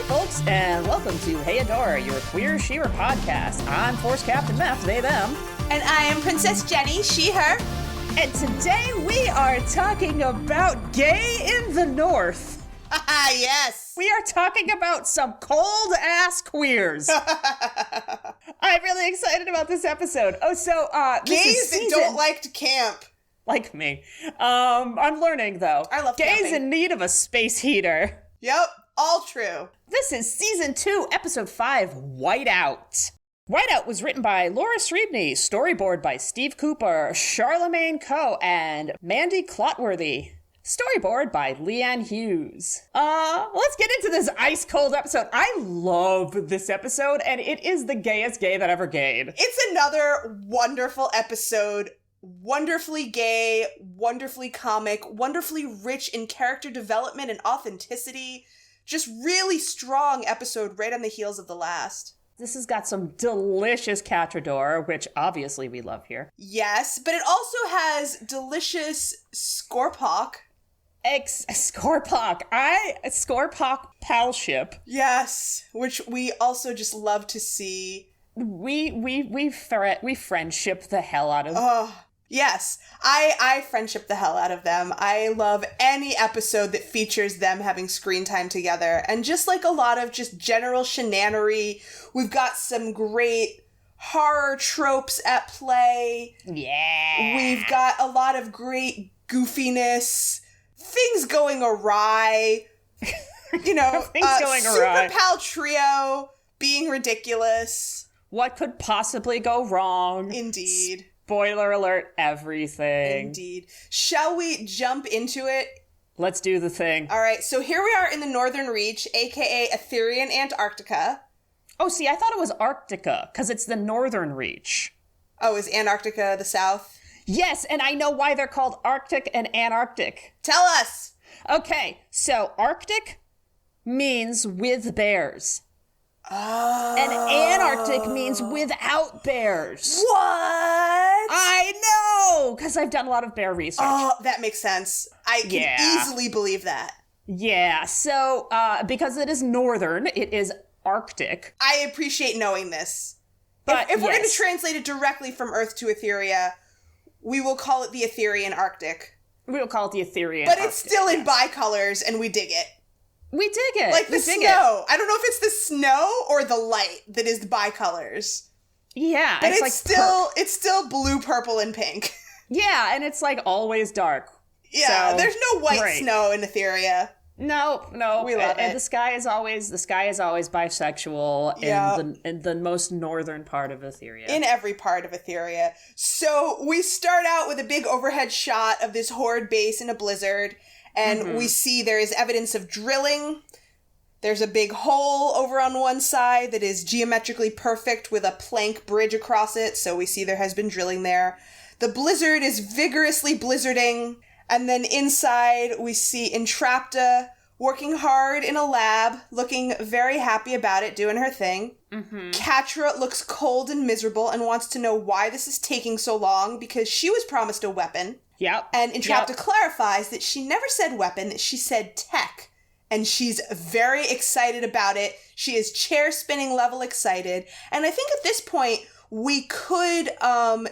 folks, and welcome to Hey Adora, your queer she-her podcast. I'm Force Captain Meth, they, them. And I am Princess Jenny, she, her. And today we are talking about gay in the North. Yes. We are talking about some cold-ass queers. I'm really excited about this episode. Gays that don't like to camp. Like me. I'm learning, though. I love Gays camping. in need of a space heater. Yep, all true. This is Season 2, Episode 5, Whiteout. Whiteout was written by Laura Sreebney, storyboard by Steve Cooper, Charlemagne Coe, and Mandy Clotworthy. Storyboard by Leanne Hughes. Let's get into this ice-cold episode. I love this episode, and it is the gayest gay that ever gayed. It's another wonderful episode. Wonderfully gay, wonderfully comic, wonderfully rich in character development and authenticity. Just really strong episode right on the heels of the last. This has got some delicious Adora, which obviously we love here. Yes, but it also has delicious Scorpok. Scorpok. Scorpok pal ship. Yes, which we also just love to see. We friendship the hell out of. Oh, yes. I friendship the hell out of them. I love any episode that features them having screen time together. And just like a lot of just general shenanery, we've got some great horror tropes at play. Yeah. We've got a lot of great goofiness, things going awry. You know, things going awry. Superpal Trio being ridiculous. What could possibly go wrong? Indeed. Spoiler alert, everything. Indeed. Shall we jump into it? Let's do the thing. All right, so here we are in the Northern Reach, aka Etherian Antarctica. Oh, see, I thought it was Arctica, because it's the Northern Reach. Oh, is Antarctica the South? Yes, and I know why they're called Arctic and Antarctic. Tell us! Okay, so Arctic means with bears. Oh. And Antarctic means without bears. What? I know, because I've done a lot of bear research. Oh, that makes sense. I can easily believe that. Yeah, so because it is northern, it is Arctic. I appreciate knowing this. But if we're going to translate it directly from Earth to Etheria, we will call it the Etherian Arctic. We will call it the Etherian But Arctic, it's still in bicolors, and we dig it. We dig it. Like the snow. I don't know if it's the snow or the light that is the bicolors. Yeah. But it's still blue, purple, and pink. Yeah, and it's like always dark. Yeah, so, there's no white snow in Etheria. No. We love it. And the sky is always bisexual in the most northern part of Etheria. In every part of Etheria. So we start out with a big overhead shot of this horde base in a blizzard. And we see there is evidence of drilling. There's a big hole over on one side that is geometrically perfect with a plank bridge across it. So we see there has been drilling there. The blizzard is vigorously blizzarding. And then inside we see Entrapta working hard in a lab, looking very happy about it, doing her thing. Catra looks cold and miserable and wants to know why this is taking so long because she was promised a weapon. Yep. And Entrapta clarifies that she never said weapon, that she said tech. And she's very excited about it. She is chair-spinning level excited. And I think at this point, we could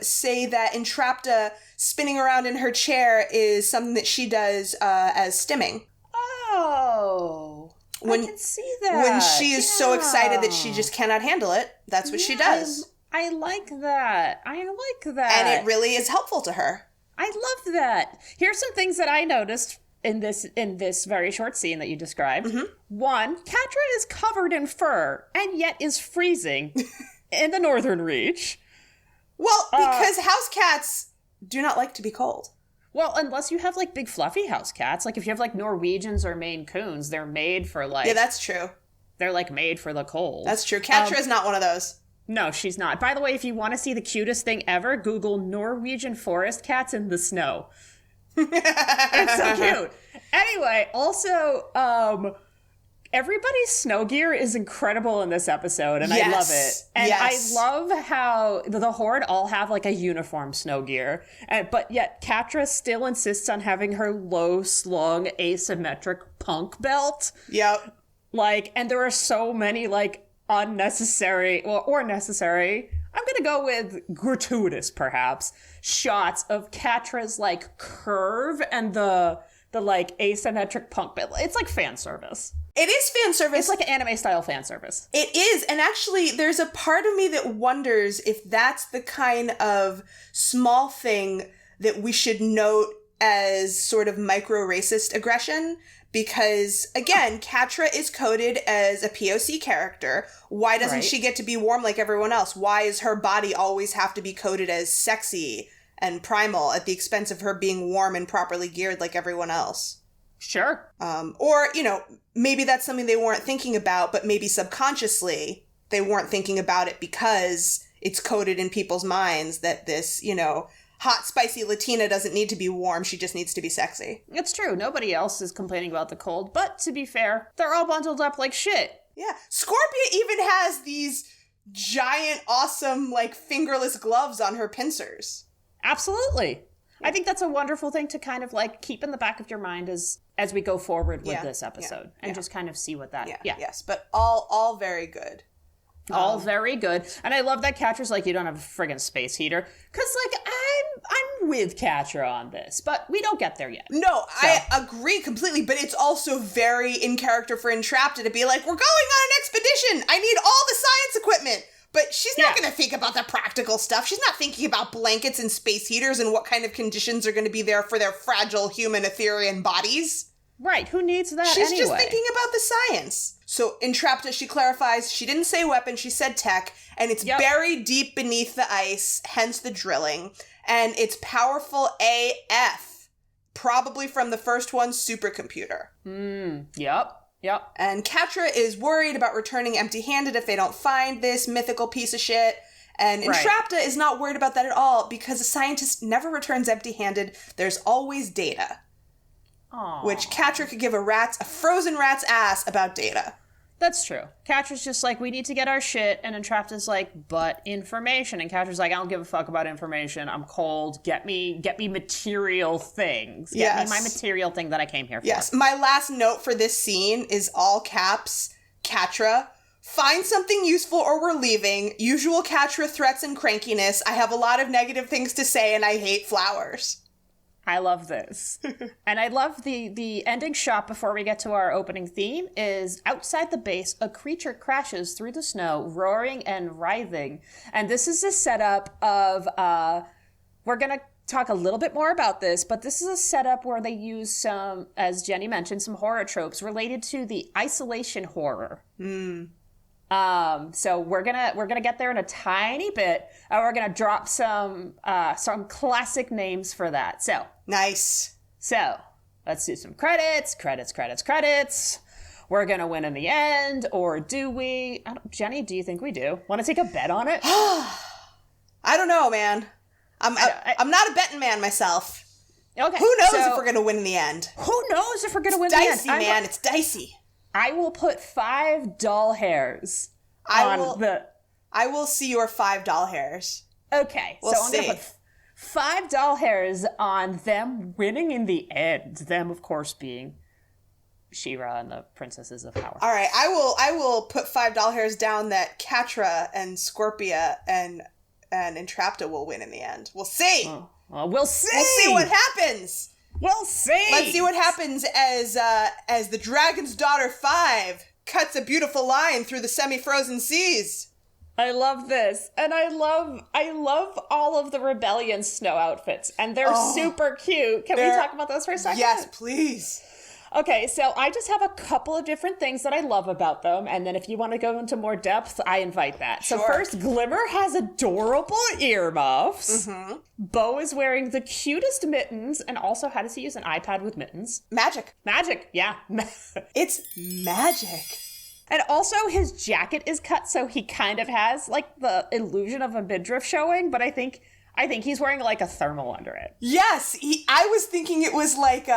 say that Entrapta spinning around in her chair is something that she does as stimming. Oh, I can see that. When she is so excited that she just cannot handle it, that's what she does. I like that. And it really is helpful to her. I love that. Here's some things that I noticed in this very short scene that you described. One, Catra is covered in fur and yet is freezing in the Northern Reach. Well, because house cats do not like to be cold. Well, unless you have like big fluffy house cats. Like if you have like Norwegians or Maine Coons, they're made for like... Yeah, that's true. They're like made for the cold. That's true. Catra is not one of those. No, she's not. By the way, if you want to see the cutest thing ever, Google Norwegian forest cats in the snow. It's so cute. Anyway, also, everybody's snow gear is incredible in this episode, and I love it. And I love how the Horde all have like a uniform snow gear, but yet Catra still insists on having her low-slung asymmetric punk belt. Yep. Like, and there are so many, like, unnecessary, or necessary, I'm gonna go with gratuitous, perhaps, shots of Catra's, like, curve and the like, asymmetric punk bit. It's like fan service. It is fan service. It's like anime-style fan service. It is, and actually, there's a part of me that wonders if that's the kind of small thing that we should note as sort of micro-racist aggression, because, again, Catra is coded as a POC character. Why doesn't she get to be warm like everyone else? Why does her body always have to be coded as sexy and primal at the expense of her being warm and properly geared like everyone else? Sure. Or, you know, maybe that's something they weren't thinking about, but maybe subconsciously they weren't thinking about it because it's coded in people's minds that this, you know, hot, spicy Latina doesn't need to be warm. She just needs to be sexy. It's true. Nobody else is complaining about the cold, but to be fair, they're all bundled up like shit. Yeah. Scorpia even has these giant, awesome, like, fingerless gloves on her pincers. Absolutely. I think that's a wonderful thing to kind of, like, keep in the back of your mind as we go forward with this episode and just kind of see what that. Yes, but all very good. All very good. And I love that Catra's like, you don't have a friggin' space heater. Because, like, I'm with Catra on this, but we don't get there yet. No, so. I agree completely, but it's also very in character for Entrapta to be like, we're going on an expedition! I need all the science equipment! But she's not going to think about the practical stuff. She's not thinking about blankets and space heaters and what kind of conditions are going to be there for their fragile human Etherian bodies. Right, who needs that She's anyway? just thinking about the science. So Entrapta, she clarifies, she didn't say weapon, she said tech, and it's buried deep beneath the ice, hence the drilling, and it's powerful AF, probably from the first one's supercomputer. Yep. And Catra is worried about returning empty-handed if they don't find this mythical piece of shit. And Entrapta is not worried about that at all because a scientist never returns empty-handed. There's always data. Aww. Which Catra could give a frozen rat's ass about data. That's true. Catra's just like, we need to get our shit, and Entrapta's like, but information. And Catra's like, I don't give a fuck about information. I'm cold. Get me material things. Get me my material thing that I came here for. Yes. My last note for this scene is all caps, Catra. Find something useful or we're leaving. Usual Catra threats and crankiness. I have a lot of negative things to say and I hate flowers. I love this. And I love the ending shot before we get to our opening theme is outside the base, a creature crashes through the snow, roaring and writhing. And this is a setup of, we're going to talk a little bit more about this, but this is a setup where they use some, as Jenny mentioned, some horror tropes related to the isolation horror. So we're gonna get there in a tiny bit, and we're gonna drop some classic names for that. So nice. So let's do some credits. We're gonna win in the end, or do we? Jenny, do you think we do? Want to take a bet on it? I don't know, man. I'm not a betting man myself. Okay. Who knows if we're gonna win in the end? Who knows if we're gonna win in the end? Dicey, man. It's dicey. I will put 5 doll hairs on the... I will see your 5 doll hairs. Okay, we'll so I'm see. going to put 5 doll hairs on them winning in the end. Them, of course, being She-Ra and the Princesses of Power. All right, I will put 5 doll hairs down that Catra and Scorpia and Entrapta will win in the end. We'll see. Well, we'll see. We'll see what happens. We'll see. Let's see what happens as the Dragon's Daughter 5 cuts a beautiful line through the semi-frozen seas. I love this. And I love all of the Rebellion snow outfits. And they're super cute. Can we talk about those for a second? Yes, please. Okay, so I just have a couple of different things that I love about them, and then if you want to go into more depth, I invite that. Sure. So first, Glimmer has adorable earmuffs. Mm-hmm. Bo is wearing the cutest mittens, and also how does he use an iPad with mittens? Magic, yeah. It's magic. And also his jacket is cut so he kind of has, like, the illusion of a midriff showing, but I think he's wearing, like, a thermal under it. Yes, I was thinking it was like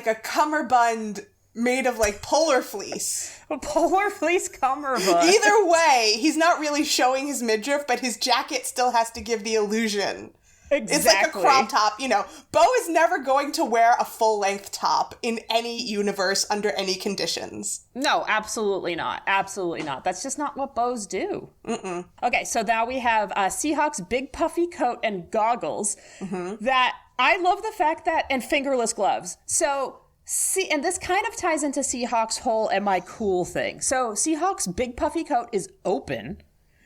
a cummerbund made of, like, polar fleece. A polar fleece cummerbund. Either way, he's not really showing his midriff, but his jacket still has to give the illusion Exactly. It's like a crop top, you know. Bo is never going to wear a full-length top in any universe under any conditions. No, absolutely not. Absolutely not. That's just not what bows do. Mm-mm. Okay, so now we have Seahawk's big puffy coat and goggles that I love the fact that, and fingerless gloves. So, see, and this kind of ties into Seahawk's whole "am I cool" thing. So Seahawk's big puffy coat is open.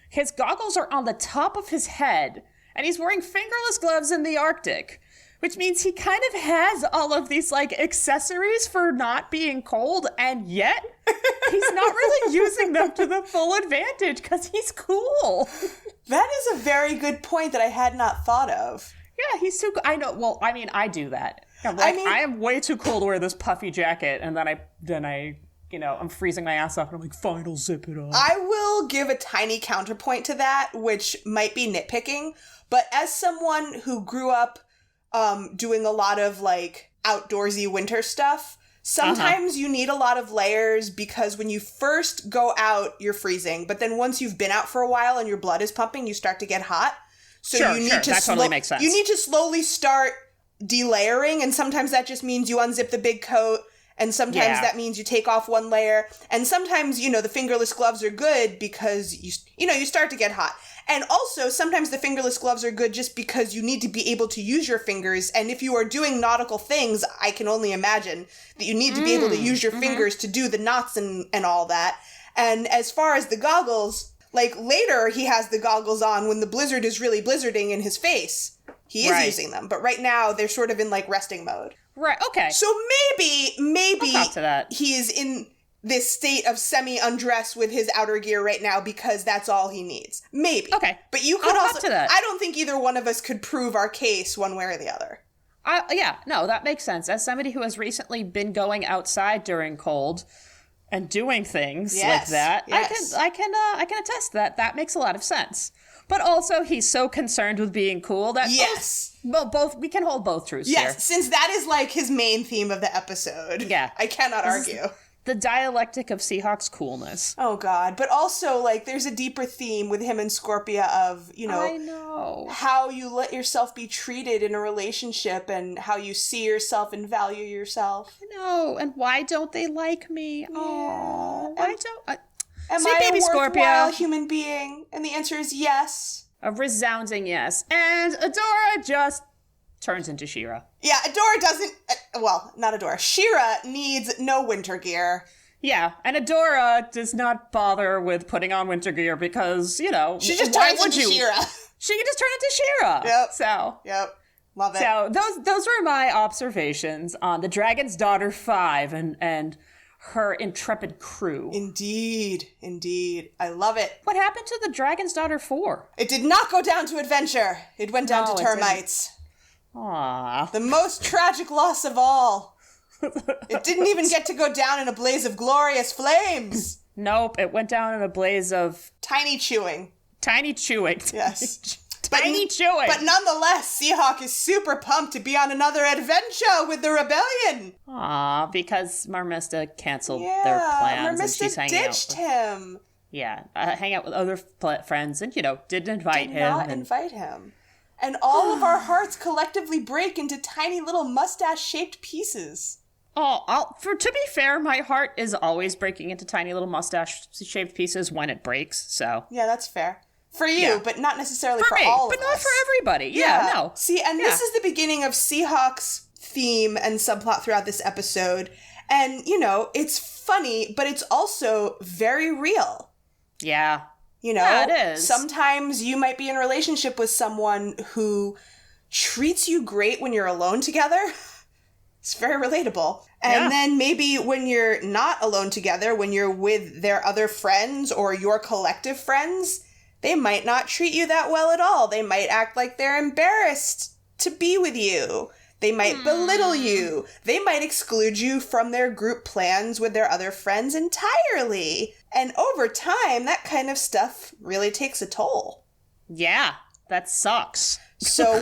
His goggles are on the top of his head. And he's wearing fingerless gloves in the Arctic, which means he kind of has all of these, like, accessories for not being cold, and yet he's not really using them to the full advantage because he's cool. That is a very good point that I had not thought of. Yeah, he's too... I know. Well, I mean, I do that. I'm like, I am way too cool to wear this puffy jacket, and then I you know, I'm freezing my ass off, and I'm like, fine, I'll zip it off. I will give a tiny counterpoint to that, which might be nitpicking, but as someone who grew up doing a lot of, like, outdoorsy winter stuff, sometimes you need a lot of layers because when you first go out, you're freezing, but then once you've been out for a while and your blood is pumping, you start to get hot. So you need to that totally makes sense. You need to slowly start delayering, and sometimes that just means you unzip the big coat, and sometimes that means you take off one layer, and sometimes, you know, the fingerless gloves are good because you start to get hot. And also, sometimes the fingerless gloves are good just because you need to be able to use your fingers, and if you are doing nautical things, I can only imagine that you need to be able to use your fingers to do the knots and all that. And as far as the goggles, like, later he has the goggles on when the blizzard is really blizzarding in his face. He is using them, but right now they're sort of in, like, resting mode. Right, okay. So maybe I'll talk to that. He is in this state of semi-undress with his outer gear right now because that's all he needs. Maybe. Okay. But you could I'll also... talk to that. I don't think either one of us could prove our case one way or the other. Yeah, no, that makes sense. As somebody who has recently been going outside during cold and doing things like that, I can attest that. That makes a lot of sense. But also, he's so concerned with being cool that both we can hold both truths here. Yes, since that is, like, his main theme of the episode. Yeah. I cannot argue. The dialectic of Seahawk's coolness. Oh, God. But also, like, there's a deeper theme with him and Scorpia of, you know... I know. How you let yourself be treated in a relationship and how you see yourself and value yourself. I know. And why don't they like me? Oh, why don't... Am I a worthwhile human being? And the answer is yes. A resounding yes. And Adora just turns into She-Ra. Yeah, Adora doesn't... well, not Adora. She-Ra needs no winter gear. Yeah, and Adora does not bother with putting on winter gear because, you know... She just turns into She-Ra. She can just turn into She-Ra. Yep. So... Yep. Love it. So those were my observations on the Dragon's Daughter 5 and her intrepid crew. Indeed. I love it. What happened to the Dragon's Daughter 4? It did not go down to adventure. It went down to termites. Aww. The most tragic loss of all. It didn't even get to go down in a blaze of glorious flames. Nope, it went down in a blaze of... Tiny chewing. Yes. Tiny chewing. But nonetheless, Seahawk is super pumped to be on another adventure with the rebellion. Aw, because Marmista canceled their plans. Marmista and she's hanging ditched him. Yeah, hang out with other friends and, you know, didn't invite him. Invite him. And all of our hearts collectively break into tiny little mustache-shaped pieces. Oh, to be fair, my heart is always breaking into tiny little mustache-shaped pieces when it breaks, so. Yeah, that's fair. For you, but not necessarily for all of us. But not for everybody. Yeah, no. See, and this is the beginning of Seahawk's theme and subplot throughout this episode. And, you know, it's funny, but it's also very real. Yeah. You know, yeah, it is. Sometimes you might be in a relationship with someone who treats you great when you're alone together. It's very relatable. And then maybe when you're not alone together, when you're with their other friends or your collective friends, they might not treat you that well at all. They might act like they're embarrassed to be with you. They might belittle you. They might exclude you from their group plans with their other friends entirely. And over time, that kind of stuff really takes a toll. Yeah, that sucks. So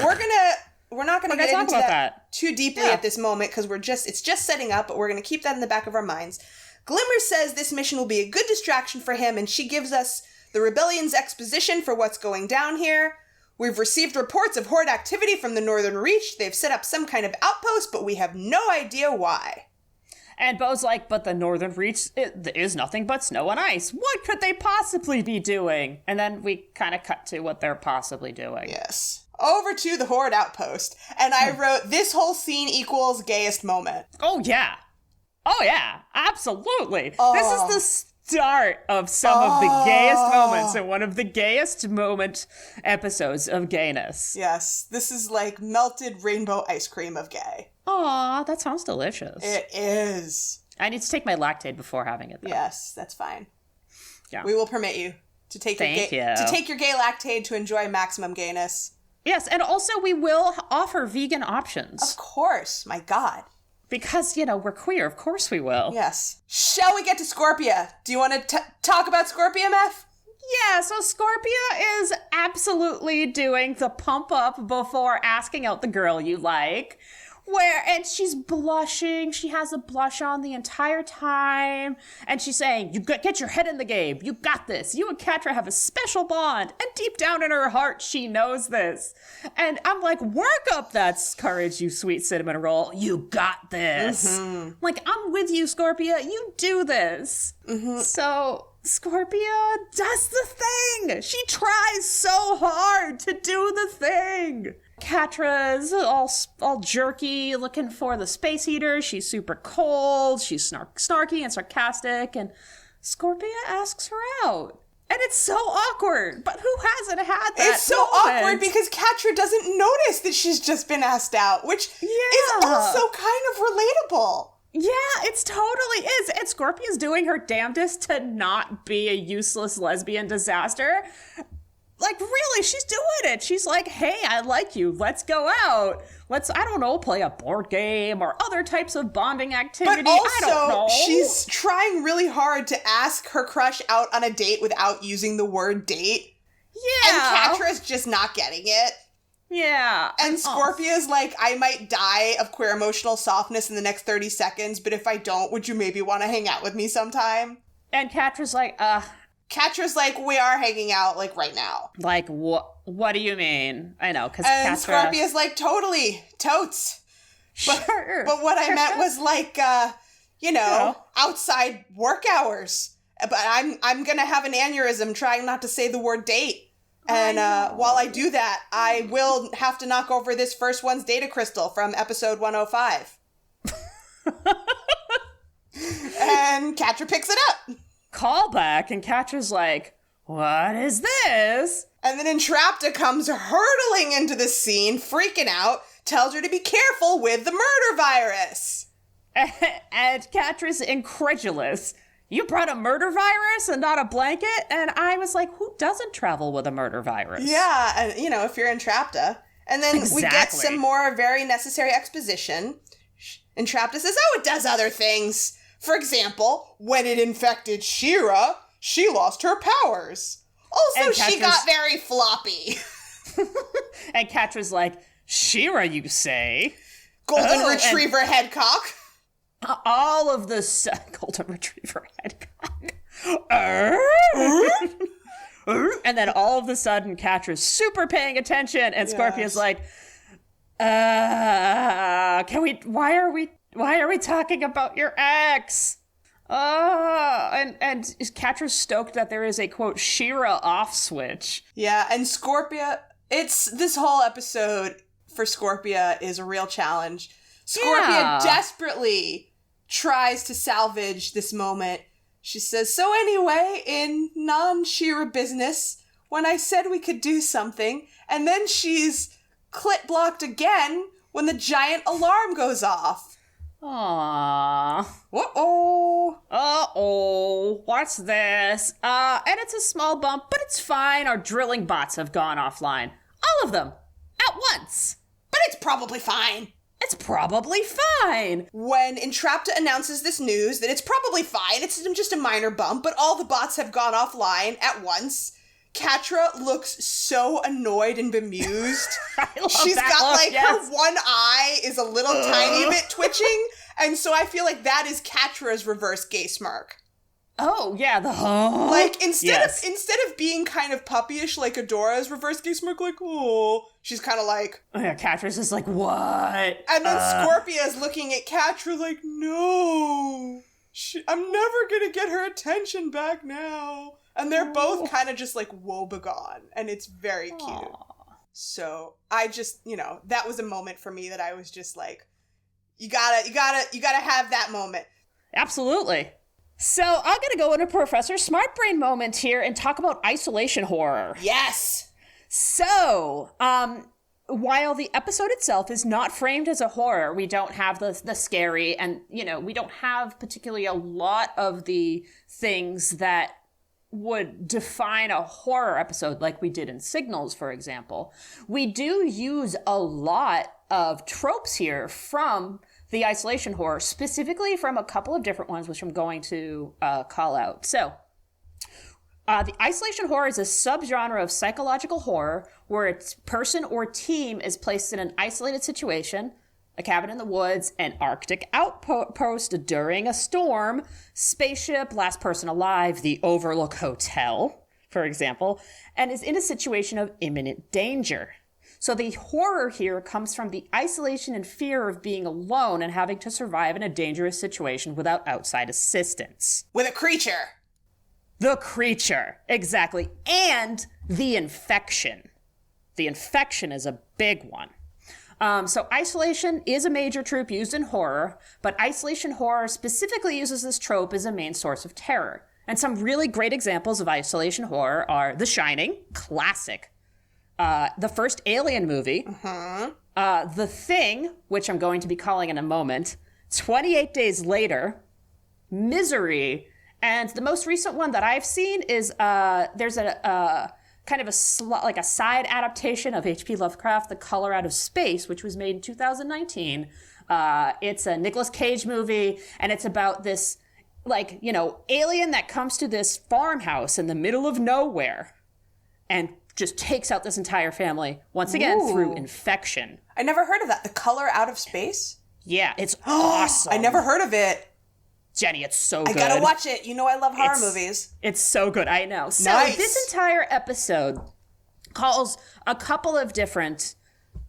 we're not gonna get into that too deeply at this moment because it's just setting up, but we're gonna keep that in the back of our minds. Glimmer says this mission will be a good distraction for him, and she gives us the rebellion's exposition for what's going down here. We've received reports of horde activity from the Northern Reach. They've set up some kind of outpost, but we have no idea why. And Bo's like, but the Northern Reach is nothing but snow and ice. What could they possibly be doing? And then we kind of cut to what they're possibly doing. Yes. Over to the horde outpost. And I wrote, this whole scene equals gayest moment. Oh, yeah. Oh, yeah. Absolutely. Oh. This is the start of some of the gayest moments in one of the gayest episodes of gayness. Yes. This is like melted rainbow ice cream of gay. Aw, that sounds delicious. It is. I need to take my Lactaid before having it, though. Yes, that's fine. Yeah. We will permit you to take your gay Lactaid to enjoy maximum gayness. Yes, and also we will offer vegan options. Of course, my God. Because, we're queer. Of course we will. Yes. Shall we get to Scorpia? Do you want to talk about Scorpia, Meph? Yeah, so Scorpia is absolutely doing the pump up before asking out the girl you like. And she's blushing. She has a blush on the entire time. And she's saying, you get your head in the game. You got this. You and Catra have a special bond. And deep down in her heart, she knows this. And I'm like, work up that courage, you sweet cinnamon roll. You got this. Mm-hmm. Like, I'm with you, Scorpia. You do this. Mm-hmm. So Scorpia does the thing. She tries so hard to do the thing. Catra's all jerky, looking for the space heater. She's super cold. She's snarky and sarcastic. And Scorpia asks her out. And it's so awkward. But who hasn't had that It's so moment? awkward because Catra doesn't notice that she's just been asked out, which is also kind of relatable. Yeah, it's totally is. And Scorpia's doing her damnedest to not be a useless lesbian disaster. Like, really, she's doing it. She's like, hey, I like you. Let's go out. Let's, I don't know, play a board game or other types of bonding activity. But also, I don't know. she's trying really hard to ask her crush out on a date without using the word date. Yeah. And Catra's just not getting it. Yeah. And Scorpia's like, I might die of queer emotional softness in the next 30 seconds, but if I don't, would you maybe want to hang out with me sometime? And Catra's like, Catra's like, we are hanging out, like, right now. Like, what do you mean? I know, because And Scorpia's like, totally, totes. Sure. But what I meant was, like, outside work hours. But I'm gonna have an aneurysm trying not to say the word date. And while I do that, I will have to knock over this first one's data crystal from episode 105. And Catra picks it up. Call back, and Catra's like, what is this? And then Entrapta comes hurtling into the scene, freaking out, tells her to be careful with the murder virus. And Catra's incredulous. You brought a murder virus and not a blanket? And I was like, who doesn't travel with a murder virus? Yeah, and, if you're Entrapta. And then we get some more very necessary exposition. Entrapta says, it does other things. For example, when it infected She-Ra, she lost her powers. Also, she got very floppy. And Catra's like, She-Ra, you say? Golden Retriever headcock. All of the Golden Retriever headcock. And then all of a sudden, Catra's super paying attention, and Scorpia's like, why are we talking about your ex? And Catra's stoked that there is a, quote, She-Ra off switch. Yeah, and Scorpia, this whole episode for Scorpia is a real challenge. Scorpia desperately tries to salvage this moment. She says, so anyway, in non-She-Ra business, when I said we could do something, and then she's clit blocked again when the giant alarm goes off. Aww. Uh-oh. What's this? And it's a small bump, but it's fine. Our drilling bots have gone offline. All of them. At once. But it's probably fine. It's probably fine. When Entrapta announces this news that it's probably fine, it's just a minor bump, but all the bots have gone offline at once, Catra looks so annoyed and bemused. She's got her one eye is a little tiny bit twitching, and so I feel like that is Catra's reverse gay smirk. Oh, yeah, like, instead of being kind of puppyish like Adora's reverse gay smirk, like, oh, she's kind of like... Oh, yeah, Catra's is like, what? And then Scorpia's looking at Catra like, no, I'm never gonna get her attention back now. And they're both kind of just like woebegone, and it's very cute. Aww. So I just, that was a moment for me that I was just like, you gotta have that moment. Absolutely. So I'm going to go into Professor Smartbrain moment here and talk about isolation horror. Yes. So, while the episode itself is not framed as a horror, we don't have the scary and, we don't have particularly a lot of the things that would define a horror episode like we did in Signals, for example. We do use a lot of tropes here from the isolation horror, specifically from a couple of different ones, which I'm going to call out. So, the isolation horror is a subgenre of psychological horror where its person or team is placed in an isolated situation, a cabin in the woods, an Arctic outpost during a storm, spaceship, last person alive, the Overlook Hotel, for example, and is in a situation of imminent danger. So the horror here comes from the isolation and fear of being alone and having to survive in a dangerous situation without outside assistance. With a creature. The creature, exactly. And the infection. The infection is a big one. So isolation is a major trope used in horror, but isolation horror specifically uses this trope as a main source of terror. And some really great examples of isolation horror are The Shining, classic. The first Alien movie, The Thing, which I'm going to be calling in a moment, 28 Days Later, Misery, and the most recent one that I've seen is there's a kind of a side adaptation of H.P. Lovecraft, The Color Out of Space, which was made in 2019. It's a Nicolas Cage movie, and it's about this alien that comes to this farmhouse in the middle of nowhere and just takes out this entire family, once again, through infection. I never heard of that. The Color Out of Space? Yeah, it's awesome. I never heard of it. Jenny, it's so good. I gotta watch it. I love horror movies. It's so good, I know. So this entire episode calls a couple of different,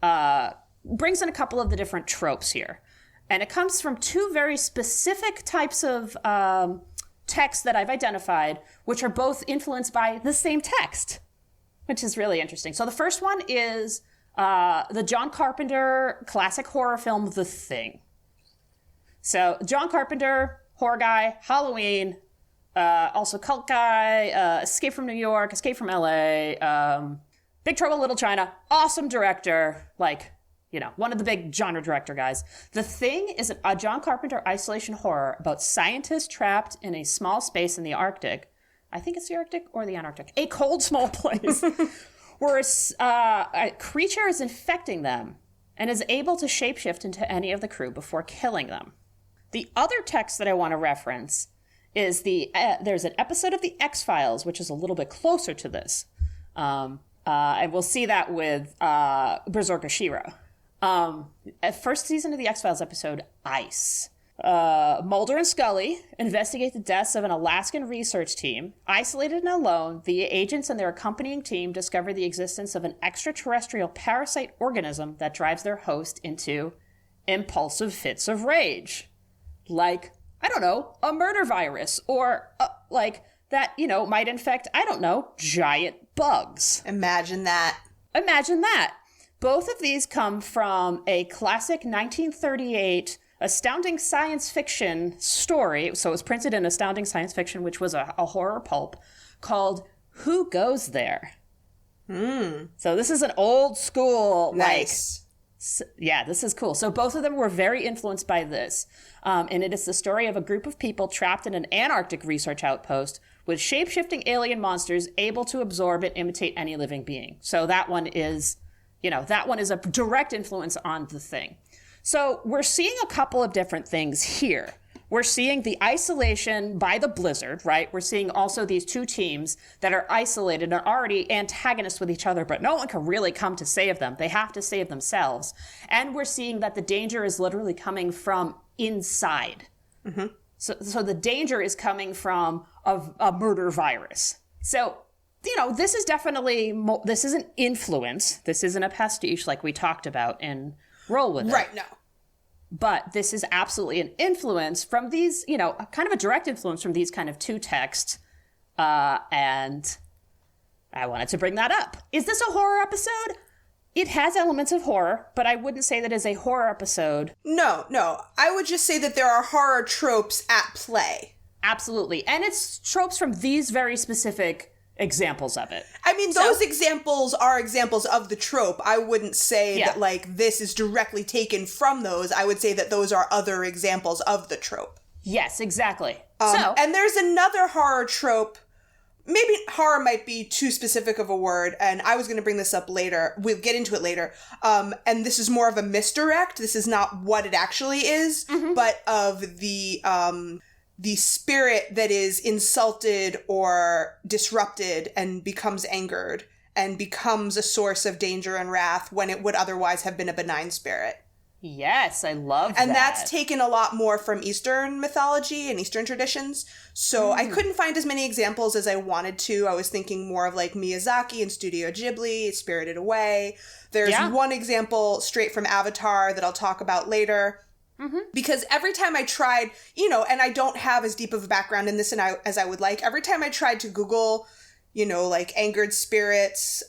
brings in a couple of the different tropes here. And it comes from two very specific types of texts that I've identified, which are both influenced by the same text, which is really interesting. So the first one is the John Carpenter classic horror film, The Thing. So John Carpenter, horror guy, Halloween, also cult guy, Escape from New York, Escape from LA, Big Trouble in Little China, awesome director, one of the big genre director guys. The Thing is a John Carpenter isolation horror about scientists trapped in a small space in the Arctic. I think it's the Arctic or the Antarctic. A cold, small place where a creature is infecting them and is able to shapeshift into any of the crew before killing them. The other text that I want to reference is there's an episode of The X-Files, which is a little bit closer to this. And we'll see that with Berserker Shiro. First season of The X-Files episode, Ice. Mulder and Scully investigate the deaths of an Alaskan research team. Isolated and alone, the agents and their accompanying team discover the existence of an extraterrestrial parasite organism that drives their host into impulsive fits of rage. Like, I don't know, a murder virus, or that, might infect, giant bugs. Imagine that. Imagine that. Both of these come from a classic 1938 astounding science fiction story. So it was printed in Astounding Science Fiction, which was a horror pulp, called Who Goes There? So this is an old school, nice. This is cool. So both of them were very influenced by this. And it is the story of a group of people trapped in an Antarctic research outpost with shape-shifting alien monsters able to absorb and imitate any living being. So that one is a direct influence on The Thing. So we're seeing a couple of different things here. We're seeing the isolation by the blizzard, right? We're seeing also these two teams that are isolated and already antagonists with each other, but no one can really come to save them. They have to save themselves. And we're seeing that the danger is literally coming from inside. So the danger is coming from a murder virus. So, this is definitely, this isn't influence. This isn't a pastiche like we talked about in Roll With It. Right, no. But this is absolutely an influence from these, kind of a direct influence from these kind of two texts. And I wanted to bring that up. Is this a horror episode? It has elements of horror, but I wouldn't say that is a horror episode. No. I would just say that there are horror tropes at play. Absolutely. And it's tropes from these very specific examples of it. I mean, those examples are examples of the trope. I wouldn't say that, this is directly taken from those. I would say that those are other examples of the trope. Yes, exactly. And there's another horror trope. Maybe horror might be too specific of a word, and I was going to bring this up later. We'll get into it later. And this is more of a misdirect. This is not what it actually is, but of the spirit that is insulted or disrupted and becomes angered and becomes a source of danger and wrath when it would otherwise have been a benign spirit. Yes, I love that. And that's taken a lot more from Eastern mythology and Eastern traditions. So I couldn't find as many examples as I wanted to. I was thinking more of like Miyazaki and Studio Ghibli, Spirited Away. There's one example straight from Avatar that I'll talk about later. Because every time I tried, and I don't have as deep of a background in this as I would like, every time I tried to Google, like angered spirits,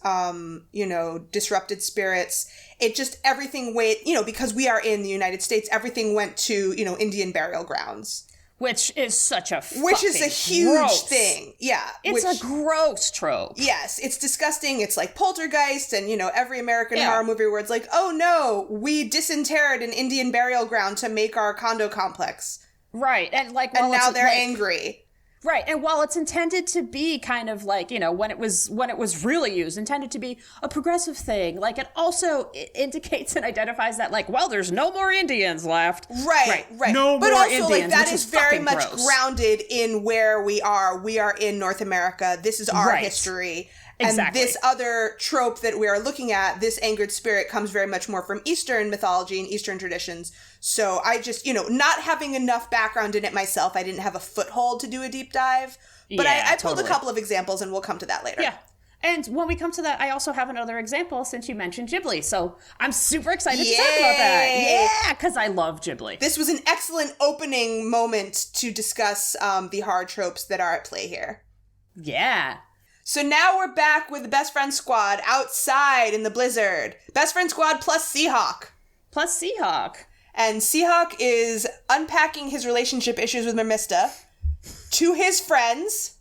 disrupted spirits, it just, everything went, because we are in the United States, everything went to, Indian burial grounds. Which is such a Which is a huge thing. Yeah. It's a gross trope. Yes. It's disgusting. It's like Poltergeist and, every American horror movie where it's like, oh no, we disinterred an Indian burial ground to make our condo complex. Right. And now they're angry. Right. And while it's intended to be kind of like, when it was really used, intended to be a progressive thing, it also indicates and identifies that there's no more Indians left. Right. No but more also, Indians, that is very much gross. Grounded in where we are. We are in North America. This is our history. Exactly. And this other trope that we are looking at, this angered spirit, comes very much more from Eastern mythology and Eastern traditions. So I just, not having enough background in it myself, I didn't have a foothold to do a deep dive. But I pulled a couple of examples, and we'll come to that later. Yeah. And when we come to that, I also have another example since you mentioned Ghibli. So I'm super excited to talk about that. Yeah, because I love Ghibli. This was an excellent opening moment to discuss the horror tropes that are at play here. Yeah. So now we're back with the Best Friend Squad outside in the blizzard. Best Friend Squad plus Seahawk. And Seahawk is unpacking his relationship issues with Mermista to his friends.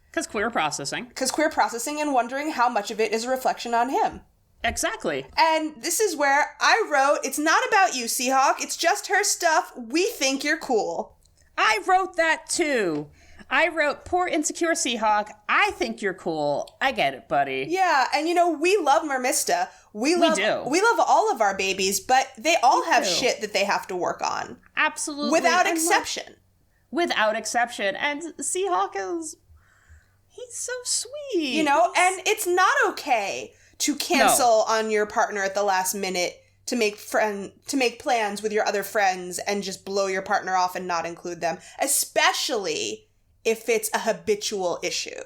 Because queer processing and wondering how much of it is a reflection on him. Exactly. And this is where I wrote, it's not about you, Seahawk. It's just her stuff. We think you're cool. I wrote that too. I wrote, poor insecure Seahawk, I think you're cool. I get it, buddy. Yeah, and we love Mermista. We do. We love all of our babies, but they all have shit that they have to work on. Absolutely. Without exception. Without exception. And Seahawk he's so sweet. And it's not okay to cancel on your partner at the last minute to make plans with your other friends and just blow your partner off and not include them, especially if it's a habitual issue.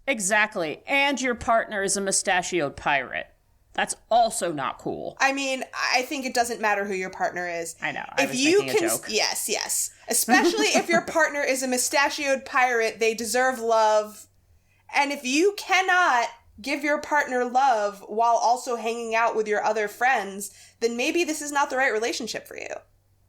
Exactly. And your partner is a mustachioed pirate. That's also not cool. I mean, I think it doesn't matter who your partner is. I know. I was making a joke. Yes. Especially if your partner is a mustachioed pirate, they deserve love. And if you cannot give your partner love while also hanging out with your other friends, then maybe this is not the right relationship for you.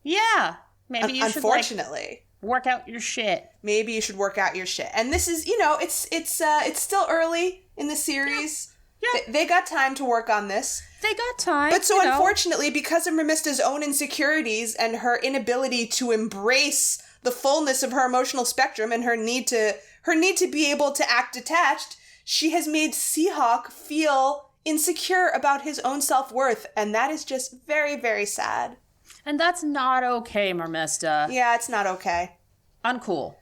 Yeah. Maybe you should, unfortunately, work out your shit. Maybe you should work out your shit. And this is, it's still early in the series. Yeah. They got time to work on this. They got time. But so unfortunately, because of Mermista's own insecurities and her inability to embrace the fullness of her emotional spectrum and her need to be able to act detached, she has made Seahawk feel insecure about his own self-worth. And that is just very, very sad. And that's not okay, Mermista. Yeah, it's not okay. Uncool.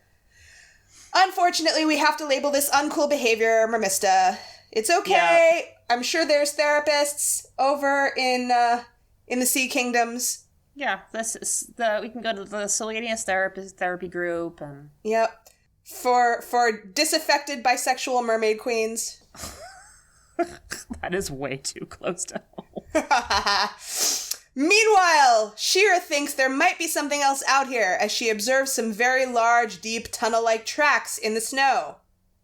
Unfortunately, we have to label this uncool behavior, Mermista. It's okay. Yeah. I'm sure there's therapists over in the Sea Kingdoms Yeah, this is we can go to the Selenius therapy group and Yep. For disaffected bisexual mermaid queens. that is way too close to home. Meanwhile, She-Ra thinks there might be something else out here as she observes some very large, deep, tunnel-like tracks in the snow.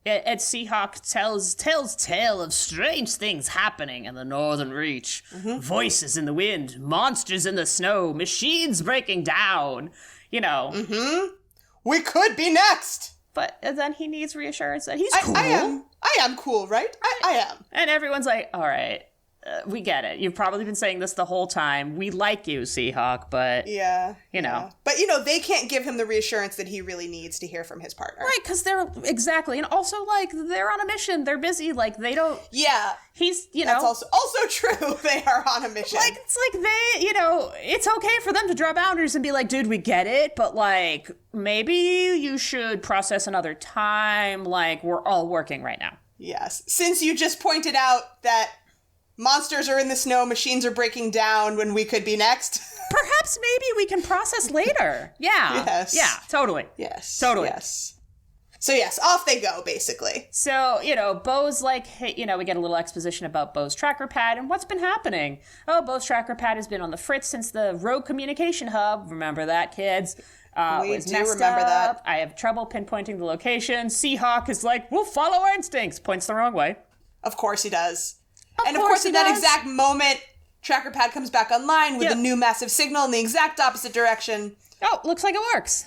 Ed Seahawk tells tale of strange things happening in the Northern Reach. Voices in the wind, monsters in the snow, machines breaking down. You know. We could be next! But then he needs reassurance that he's cool. I am cool, right? I am. And everyone's like, all right, we get it. You've probably been saying this the whole time. We like you, Seahawk, but, you know. But, they can't give him the reassurance that he really needs to hear from his partner. Right, because exactly. And also, like, they're on a mission. They're busy. Like, they don't. Yeah. He's, That's also true. They are on a mission. Like, it's like it's okay for them to draw boundaries and be like, dude, we get it, but, like, maybe you should process another time. Like, we're all working right now. Yes. Since you just pointed out that monsters are in the snow, machines are breaking down when we could be next. Perhaps maybe we can process later. Yeah. Yes. Yeah, totally. Yes. Totally. Yes. So yes, off they go, basically. So, Bo's like, hey, we get a little exposition about Bo's tracker pad and what's been happening. Oh, Bo's tracker pad has been on the fritz since the rogue communication hub. Remember that, kids? We do remember that. I have trouble pinpointing the location. Seahawk is like, we'll follow our instincts. Points the wrong way. Of course he does. Of course, in that exact moment, tracker pad comes back online with a new massive signal in the exact opposite direction. Oh, looks like it works.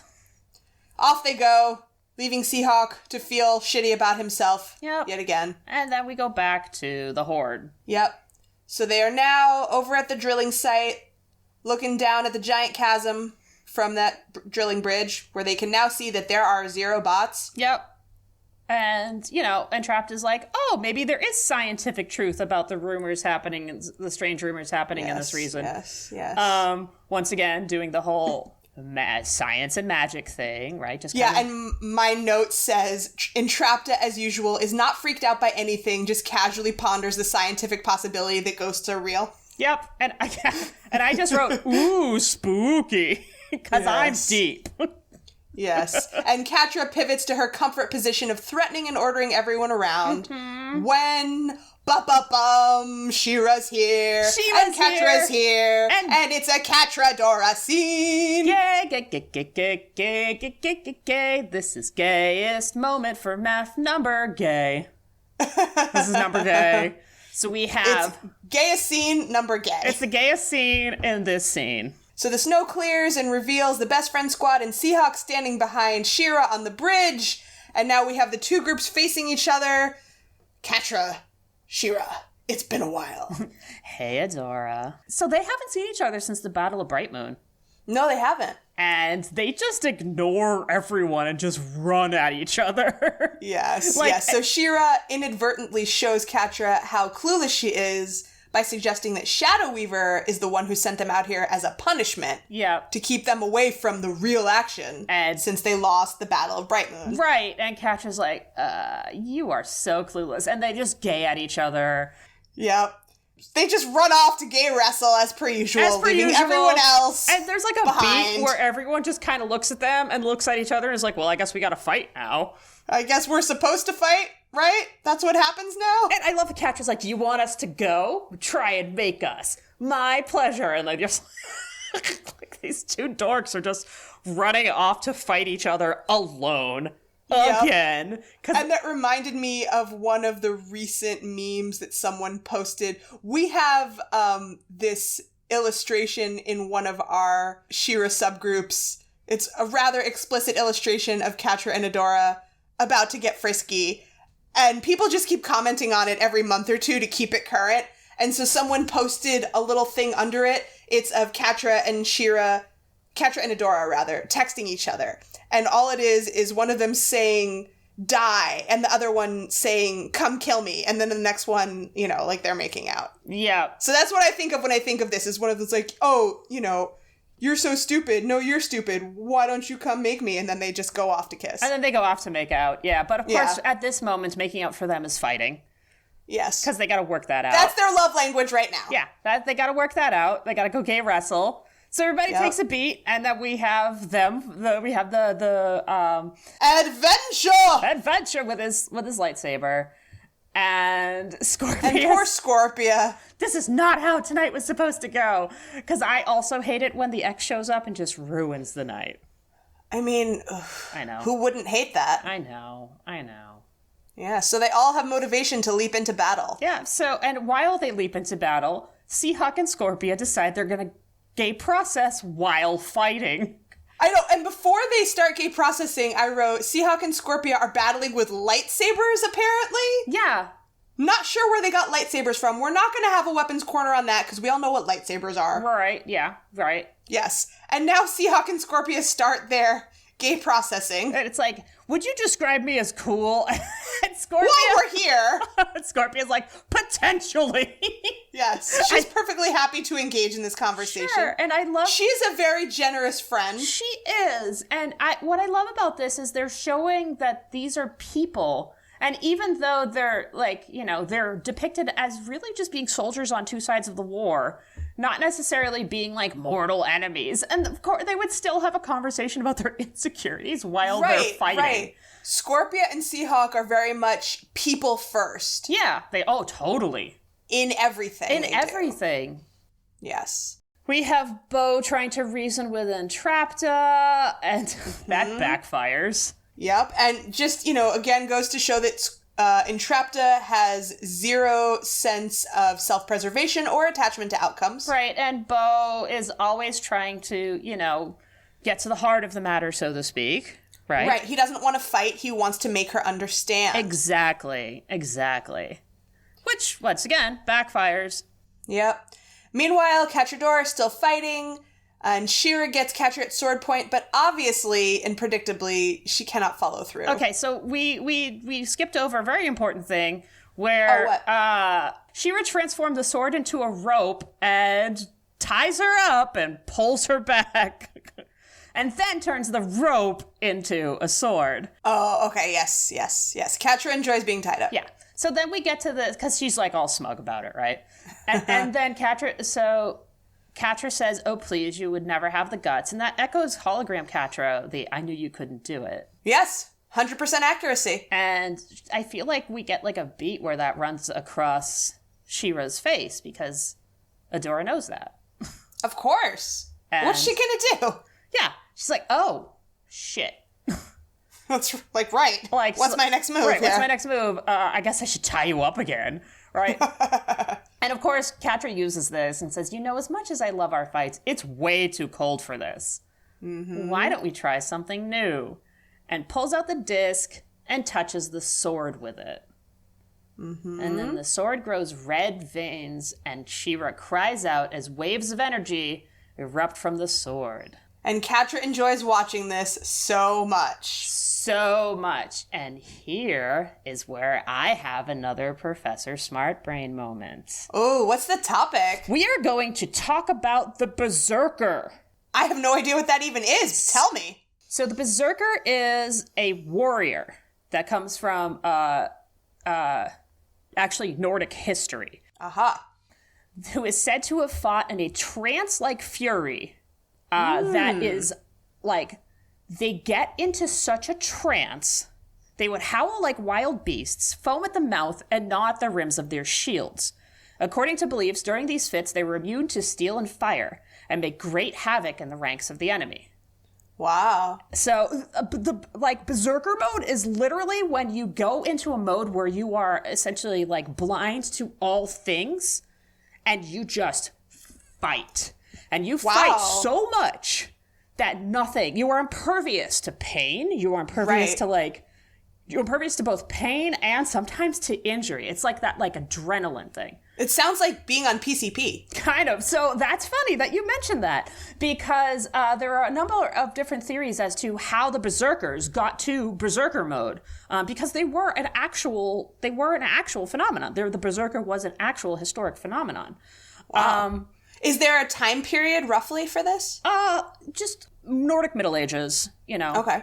Off they go, leaving Seahawk to feel shitty about himself yet again. And then we go back to the Horde. Yep. So they are now over at the drilling site, looking down at the giant chasm from that drilling bridge, where they can now see that there are 0 bots. Yep. And, Entrapped is like, oh, maybe there is scientific truth about the rumors happening, the strange rumors happening in this reason. Yes. Once again, doing the whole science and magic thing, right? And my note says, Entrapped, as usual, is not freaked out by anything, just casually ponders the scientific possibility that ghosts are real. Yep. And I just wrote, ooh, spooky, because I'm deep. Yes. And Catra pivots to her comfort position of threatening and ordering everyone around when She-Ra's here. And Catra's here. And it's a Catra-Dora scene. Gay. This is gayest moment for math number gay. This is number gay. So we have... It's gayest scene, number gay. It's the gayest scene in this scene. So the snow clears and reveals the best friend squad and Seahawk standing behind She-Ra on the bridge. And now we have the two groups facing each other. Catra, She-Ra, it's been a while. Hey, Adora. So they haven't seen each other since the Battle of Bright Moon. No, they haven't. And they just ignore everyone and just run at each other. Yes. So She-Ra inadvertently shows Catra how clueless she is by suggesting that Shadow Weaver is the one who sent them out here as a punishment. Yeah. To keep them away from the real action. And since they lost the Battle of Bright Moon. Right. And Catra's like, you are so clueless. And they just gay at each other. Yep. They just run off to gay wrestle as per usual, leaving everyone else and there's like a behind. Beat where everyone just kind of looks at them and looks at each other and is like, well, I guess we gotta fight now. I guess we're supposed to fight, right? That's what happens now? And I love the Catra's like, you want us to go? Try and make us. My pleasure. And they just... like, these two dorks are just running off to fight each other alone. Yep. Again. And that reminded me of one of the recent memes that someone posted. We have this illustration in one of our She-Ra subgroups. It's a rather explicit illustration of Catra and Adora about to get frisky. And people just keep commenting on it every month or two to keep it current. And so someone posted a little thing under it. It's of Catra and Adora, rather, texting each other. And all it is one of them saying, die, and the other one saying, come kill me. And then the next one, like they're making out. Yeah. So that's what I think of when I think of this, is one of those like, oh, you're so stupid. No, you're stupid. Why don't you come make me? And then they just go off to kiss. And then they go off to make out. Yeah. But of course, at this moment, making out for them is fighting. Yes. Because they got to work that out. That's their love language right now. Yeah. They got to work that out. They got to go gay wrestle. So everybody takes a beat, and then we have the adventure with his lightsaber, and Scorpia. And poor Scorpia. This is not how tonight was supposed to go. Because I also hate it when the X shows up and just ruins the night. I mean, I know. Who wouldn't hate that? I know. Yeah, so they all have motivation to leap into battle. Yeah, so, and while they leap into battle, Seahawk and Scorpia decide they're going to gay process while fighting. I know, and before they start gay processing, I wrote, Seahawk and Scorpia are battling with lightsabers, apparently? Yeah. Not sure where they got lightsabers from. We're not going to have a weapons corner on that, because we all know what lightsabers are. Right, yeah, right. Yes. And now Seahawk and Scorpia start their gay processing. And it's like, would you describe me as cool? And Scorpia... While we're here... Scorpia's like, potentially. Yes. She's perfectly happy to engage in this conversation. Sure, and I love... She's a very generous friend. She is. And what I love about this is they're showing that these are people... And even though they're, like, you know, they're depicted as really just being soldiers on two sides of the war, not necessarily being, like, mortal enemies. And, of course, they would still have a conversation about their insecurities while they're fighting. Right. Scorpia and Seahawk are very much people first. Yeah. Totally. In everything. Yes. We have Bo trying to reason with Entrapta, and that backfires. Yep, and just, you know, again goes to show that Entrapta has zero sense of self-preservation or attachment to outcomes. Right, and Bo is always trying to, you know, get to the heart of the matter, so to speak. Right? Right, he doesn't want to fight, he wants to make her understand. Exactly. Which, once again, backfires. Yep. Meanwhile, Adora is still fighting, and She-Ra gets Catcher at sword point, but obviously and predictably, she cannot follow through. Okay, so we skipped over a very important thing where She-Ra transformed the sword into a rope and ties her up and pulls her back. And then turns the rope into a sword. Oh, okay, yes. Catra enjoys being tied up. Yeah. So then we get to this, because she's like all smug about it, right? And then Catra says, oh, please, you would never have the guts. And that echoes hologram Catra, I knew you couldn't do it. Yes, 100% accuracy. And I feel like we get like a beat where that runs across She-Ra's face, because Adora knows that. Of course. What's she gonna do? Yeah. She's like, oh, shit. That's like, right. Like, what's my next move? Right, what's my next move? I guess I should tie you up again, right? And of course, Catra uses this and says, you know, as much as I love our fights, it's way too cold for this. Mm-hmm. Why don't we try something new? And pulls out the disc and touches the sword with it. Mm-hmm. And then the sword grows red veins, and She-Ra cries out as waves of energy erupt from the sword. And Catra enjoys watching this so much. So much. And here is where I have another Professor Smartbrain moment. Oh, what's the topic? We are going to talk about the Berserker. I have no idea what that even is. Tell me. So the Berserker is a warrior that comes from actually Nordic history. Aha. Who is said to have fought in a trance-like fury that is like, they get into such a trance, they would howl like wild beasts, foam at the mouth, and gnaw at the rims of their shields. According to beliefs, during these fits, they were immune to steel and fire, and make great havoc in the ranks of the enemy. Wow. So, Berserker mode is literally when you go into a mode where you are essentially, like, blind to all things, and you just fight. And you fight so much that you are impervious to pain, you are impervious to, you're impervious to both pain and sometimes to injury. It's like that, like, adrenaline thing. It sounds like being on PCP. Kind of. So that's funny that you mentioned that, because there are a number of different theories as to how the Berserkers got to Berserker mode, because they were an actual phenomenon. The Berserker was an actual historic phenomenon. Wow. Is there a time period roughly for this? Just Nordic Middle Ages, you know. Okay.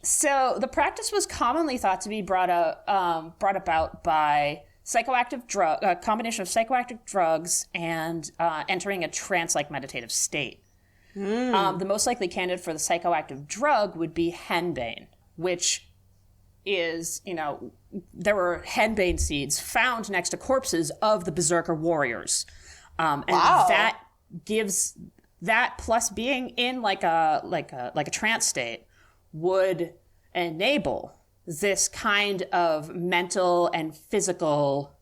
So the practice was commonly thought to be brought about by a combination of psychoactive drugs and entering a trance-like meditative state. The most likely candidate for the psychoactive drug would be henbane, which is, there were henbane seeds found next to corpses of the Berserker warriors. And that gives that, plus being in like a trance state, would enable this kind of mental and physical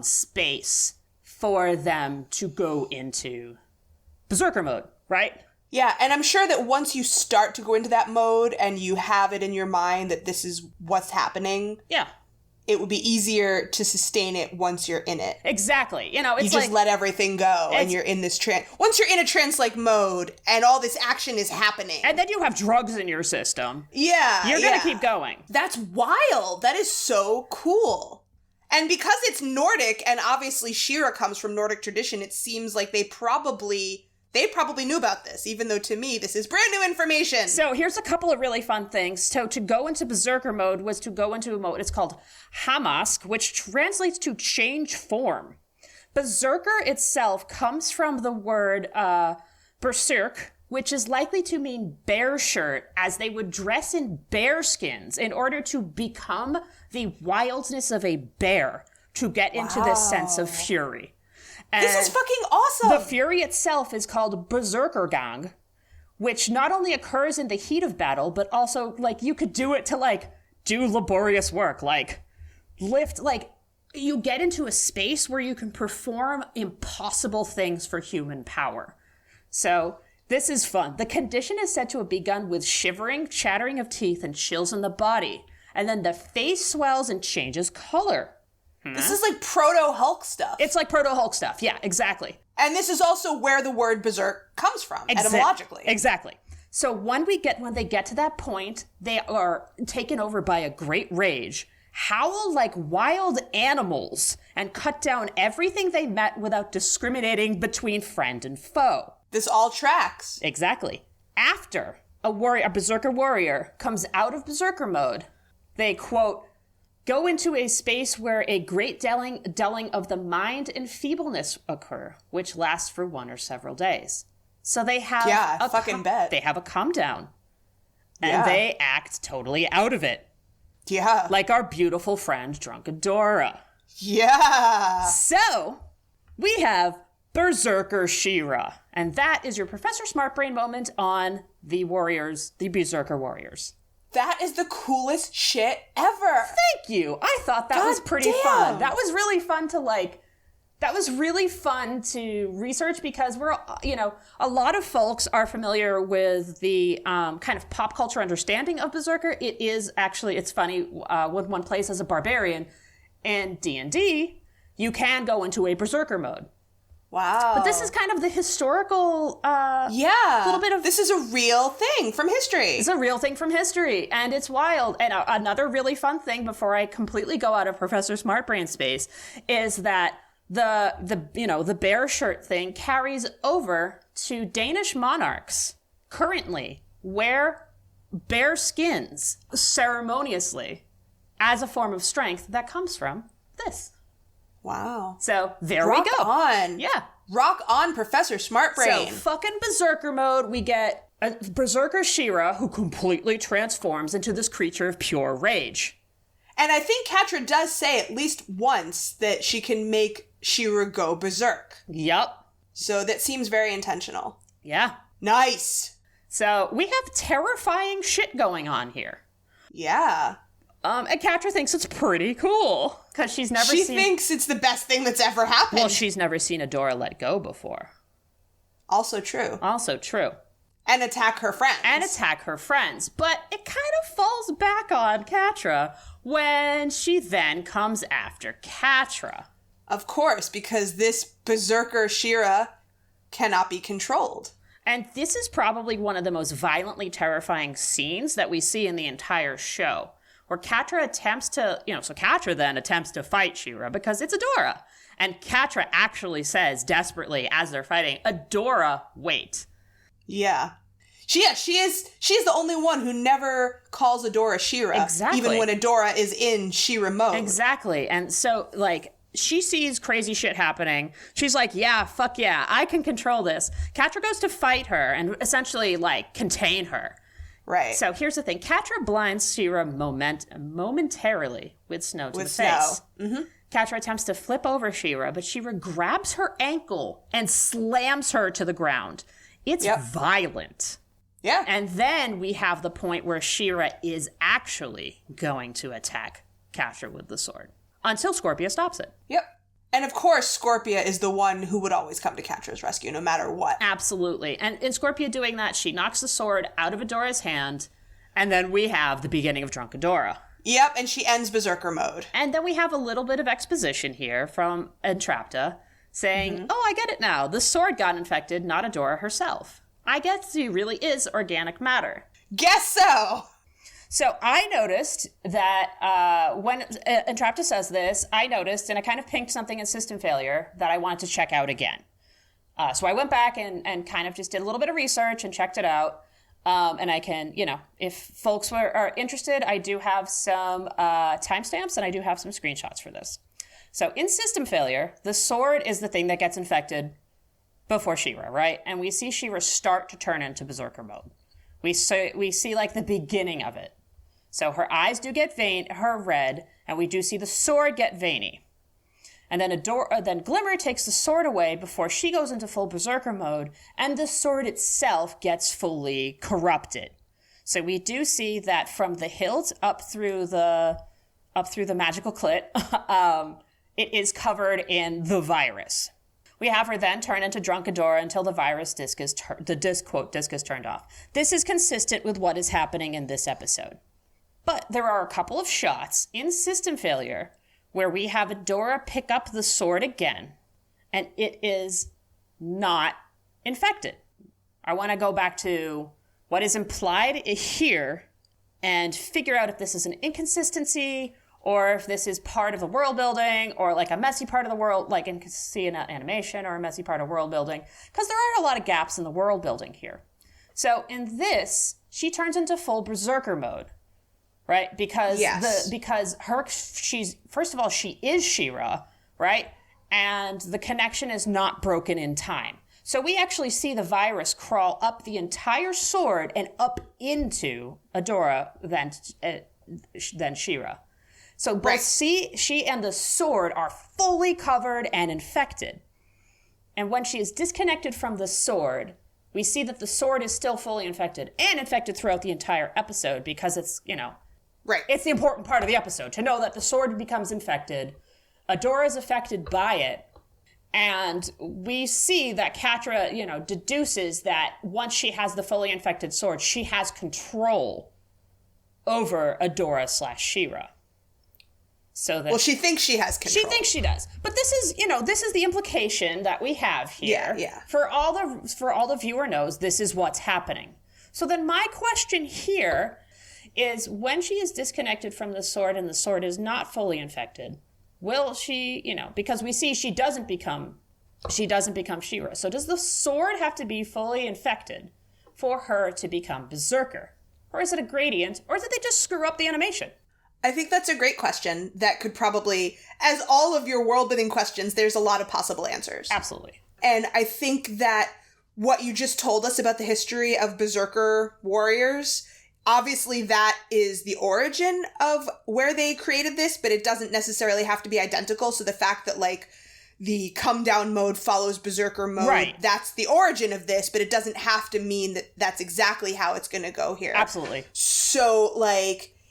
space for them to go into Berserker mode, right? Yeah, and I'm sure that once you start to go into that mode and you have it in your mind that this is what's happening, it would be easier to sustain it once you're in it. Exactly. It's you just let everything go and you're in this trance. Once you're in a trance-like mode and all this action is happening. And then you have drugs in your system. Yeah. You're going to keep going. That's wild. That is so cool. And because it's Nordic, and obviously She-Ra comes from Nordic tradition, it seems like they probably knew about this, even though to me, this is brand new information. So here's a couple of really fun things. So to go into Berserker mode was to go into a mode, it's called Hamask, which translates to change form. Berserker itself comes from the word berserk, which is likely to mean bear shirt, as they would dress in bear skins in order to become the wildness of a bear, to get into this sense of fury. And this is fucking awesome! The fury itself is called Berserkergang, which not only occurs in the heat of battle, but also, you could do it to, do laborious work, lift, you get into a space where you can perform impossible things for human power. So, this is fun. The condition is said to have begun with shivering, chattering of teeth, and chills in the body, and then the face swells and changes color. This is like proto-Hulk stuff. It's like proto-Hulk stuff. Yeah, exactly. And this is also where the word berserk comes from, etymologically. Exactly. So when they get to that point, they are taken over by a great rage, howl like wild animals, and cut down everything they met without discriminating between friend and foe. This all tracks. Exactly. After a berserker warrior comes out of berserker mode, they, quote, go into a space where a great dulling of the mind and feebleness occur, which lasts for 1 or several days. So they have they have a calm down. And they act totally out of it. Yeah. Like our beautiful friend, Drunk Adora. Yeah. So, we have Berserker She-Ra. And that is your Professor Smartbrain moment on the warriors, the Berserker warriors. That is the coolest shit ever. Thank you. I thought that was pretty fun. That was really fun to research, because we're, a lot of folks are familiar with the kind of pop culture understanding of Berserker. It is actually, it's funny, when one plays as a barbarian in D&D, you can go into a Berserker mode. Wow. But this is kind of the historical, little bit of... This is a real thing from history. It's a real thing from history, and it's wild. And another really fun thing, before I completely go out of Professor Smartbrain space, is that the bear shirt thing carries over to Danish monarchs currently wear bear skins ceremoniously as a form of strength that comes from this. Wow. So there Rock we go. On. Yeah. Rock on, Professor Smartbrain. So fucking Berserker mode, we get a Berserker She-Ra who completely transforms into this creature of pure rage. And I think Catra does say at least once that she can make She-Ra go berserk. Yup. So that seems very intentional. Yeah. Nice. So we have terrifying shit going on here. Yeah. And Catra thinks it's pretty cool, because she thinks it's the best thing that's ever happened. Well, she's never seen Adora let go before. Also true. And attack her friends. But it kind of falls back on Catra when she then comes after Catra. Of course, because this Berserker She-Ra cannot be controlled. And this is probably one of the most violently terrifying scenes that we see in the entire show, where Catra attempts to, Catra then attempts to fight She-Ra because it's Adora. And Catra actually says desperately as they're fighting, Adora, wait. Yeah. She is the only one who never calls Adora She-Ra. Exactly. Even when Adora is in She-Ra mode. Exactly. And so, she sees crazy shit happening. She's like, yeah, fuck yeah, I can control this. Catra goes to fight her and essentially, like, contain her. Right. So here's the thing. Catra blinds She-Ra momentarily with snow to the face. Mm-hmm. Catra attempts to flip over She-Ra, but She-Ra grabs her ankle and slams her to the ground. It's violent. Yeah. And then we have the point where She-Ra is actually going to attack Catra with the sword until Scorpia stops it. Yep. And of course, Scorpia is the one who would always come to Catra's rescue, no matter what. Absolutely. And in Scorpia doing that, she knocks the sword out of Adora's hand, and then we have the beginning of Drunk Adora. Yep, and she ends Berserker mode. And then we have a little bit of exposition here from Entrapta saying, oh, I get it now. The sword got infected, not Adora herself. I guess she really is organic matter. Guess so! So I noticed that when Entrapta says this, I noticed, and I kind of pinked something in System Failure that I wanted to check out again. So I went back and kind of just did a little bit of research and checked it out. And I can, if folks are interested, I do have some timestamps and I do have some screenshots for this. So in System Failure, the sword is the thing that gets infected before She-Ra, right? And we see She-Ra start to turn into Berserker mode. We see like the beginning of it. So her eyes do get her red, and we do see the sword get veiny. And then Glimmer takes the sword away before she goes into full Berserker mode, and the sword itself gets fully corrupted. So we do see that from the hilt up through the magical clit, it is covered in the virus. We have her then turn into Drunk Adora until the virus disc is turned off. This is consistent with what is happening in this episode. But there are a couple of shots in System Failure where we have Adora pick up the sword again, and it is not infected. I want to go back to what is implied here and figure out if this is an inconsistency or if this is part of the world building or like a messy part of the world, like in see an animation or a messy part of world building, because there are a lot of gaps in the world building here. So in this, she turns into full Berserker mode. Right? Because she's first of all, she is She-Ra, right? And the connection is not broken in time. So we actually see the virus crawl up the entire sword and up into Adora, then She-Ra. So both she and the sword are fully covered and infected. And when she is disconnected from the sword, we see that the sword is still fully infected and infected throughout the entire episode because it's, right. It's the important part of the episode to know that the sword becomes infected. Adora is affected by it. And we see that Catra, deduces that once she has the fully infected sword, she has control over Adora/She-Ra. So that well, she thinks she has control. She thinks she does. But this is the implication that we have here. Yeah. For all the viewer knows, this is what's happening. So then my question here is when she is disconnected from the sword and the sword is not fully infected, will she, because we see she doesn't become She-Ra. So does the sword have to be fully infected for her to become Berserker? Or is it a gradient? Or did they just screw up the animation? I think that's a great question that could probably, as all of your world-building questions, there's a lot of possible answers. Absolutely. And I think that what you just told us about the history of Berserker warriors, obviously that is the origin of where they created this, but it doesn't necessarily have to be identical. So the fact that, the come-down mode follows Berserker mode, right. That's the origin of this, but it doesn't have to mean that that's exactly how it's going to go here. Absolutely. So,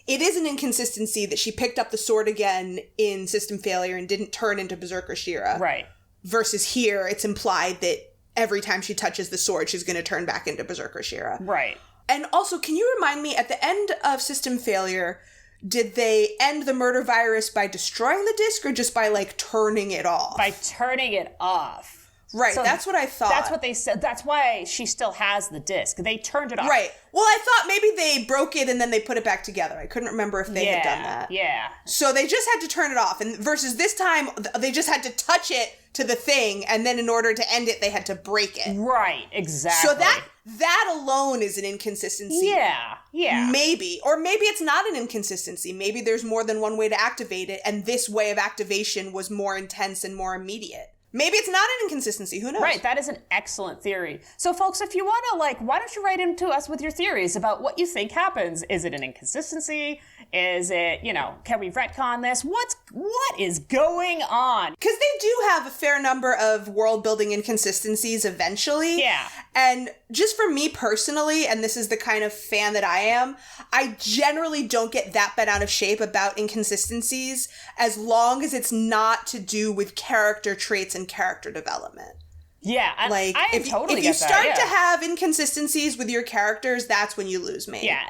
it is an inconsistency that she picked up the sword again in System Failure and didn't turn into Berserker She-Ra. Right. Versus here, it's implied that every time she touches the sword, she's going to turn back into Berserker She-Ra. Right. And also, can you remind me, at the end of System Failure, did they end the murder virus by destroying the disc or just by, turning it off? By turning it off. Right, So that's what I thought. That's what they said. That's why she still has the disc. They turned it off. Right. Well, I thought maybe they broke it and then they put it back together. I couldn't remember if they had done that. Yeah. So they just had to turn it off. And versus this time, they just had to touch it to the thing. And then in order to end it, they had to break it. Right, exactly. So that alone is an inconsistency. Yeah. Maybe. Or maybe it's not an inconsistency. Maybe there's more than one way to activate it. And this way of activation was more intense and more immediate. Maybe it's not an inconsistency. Who knows? Right. That is an excellent theory. So, folks, if you want to, why don't you write into us with your theories about what you think happens? Is it an inconsistency? Is it, can we retcon this? What is going on? Because they do have a fair number of world-building inconsistencies eventually. Yeah. And just for me personally, and this is the kind of fan that I am, I generally don't get that bent out of shape about inconsistencies as long as it's not to do with character traits and character development. Yeah, I if totally you get that, start to have inconsistencies with your characters, that's when you lose me. Yeah,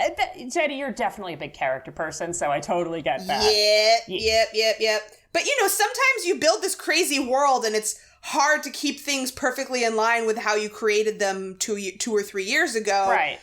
Jenny, you're definitely a big character person, so I totally get that. Yep. But sometimes you build this crazy world and it's hard to keep things perfectly in line with how you created them 2 or 3 years ago. Right.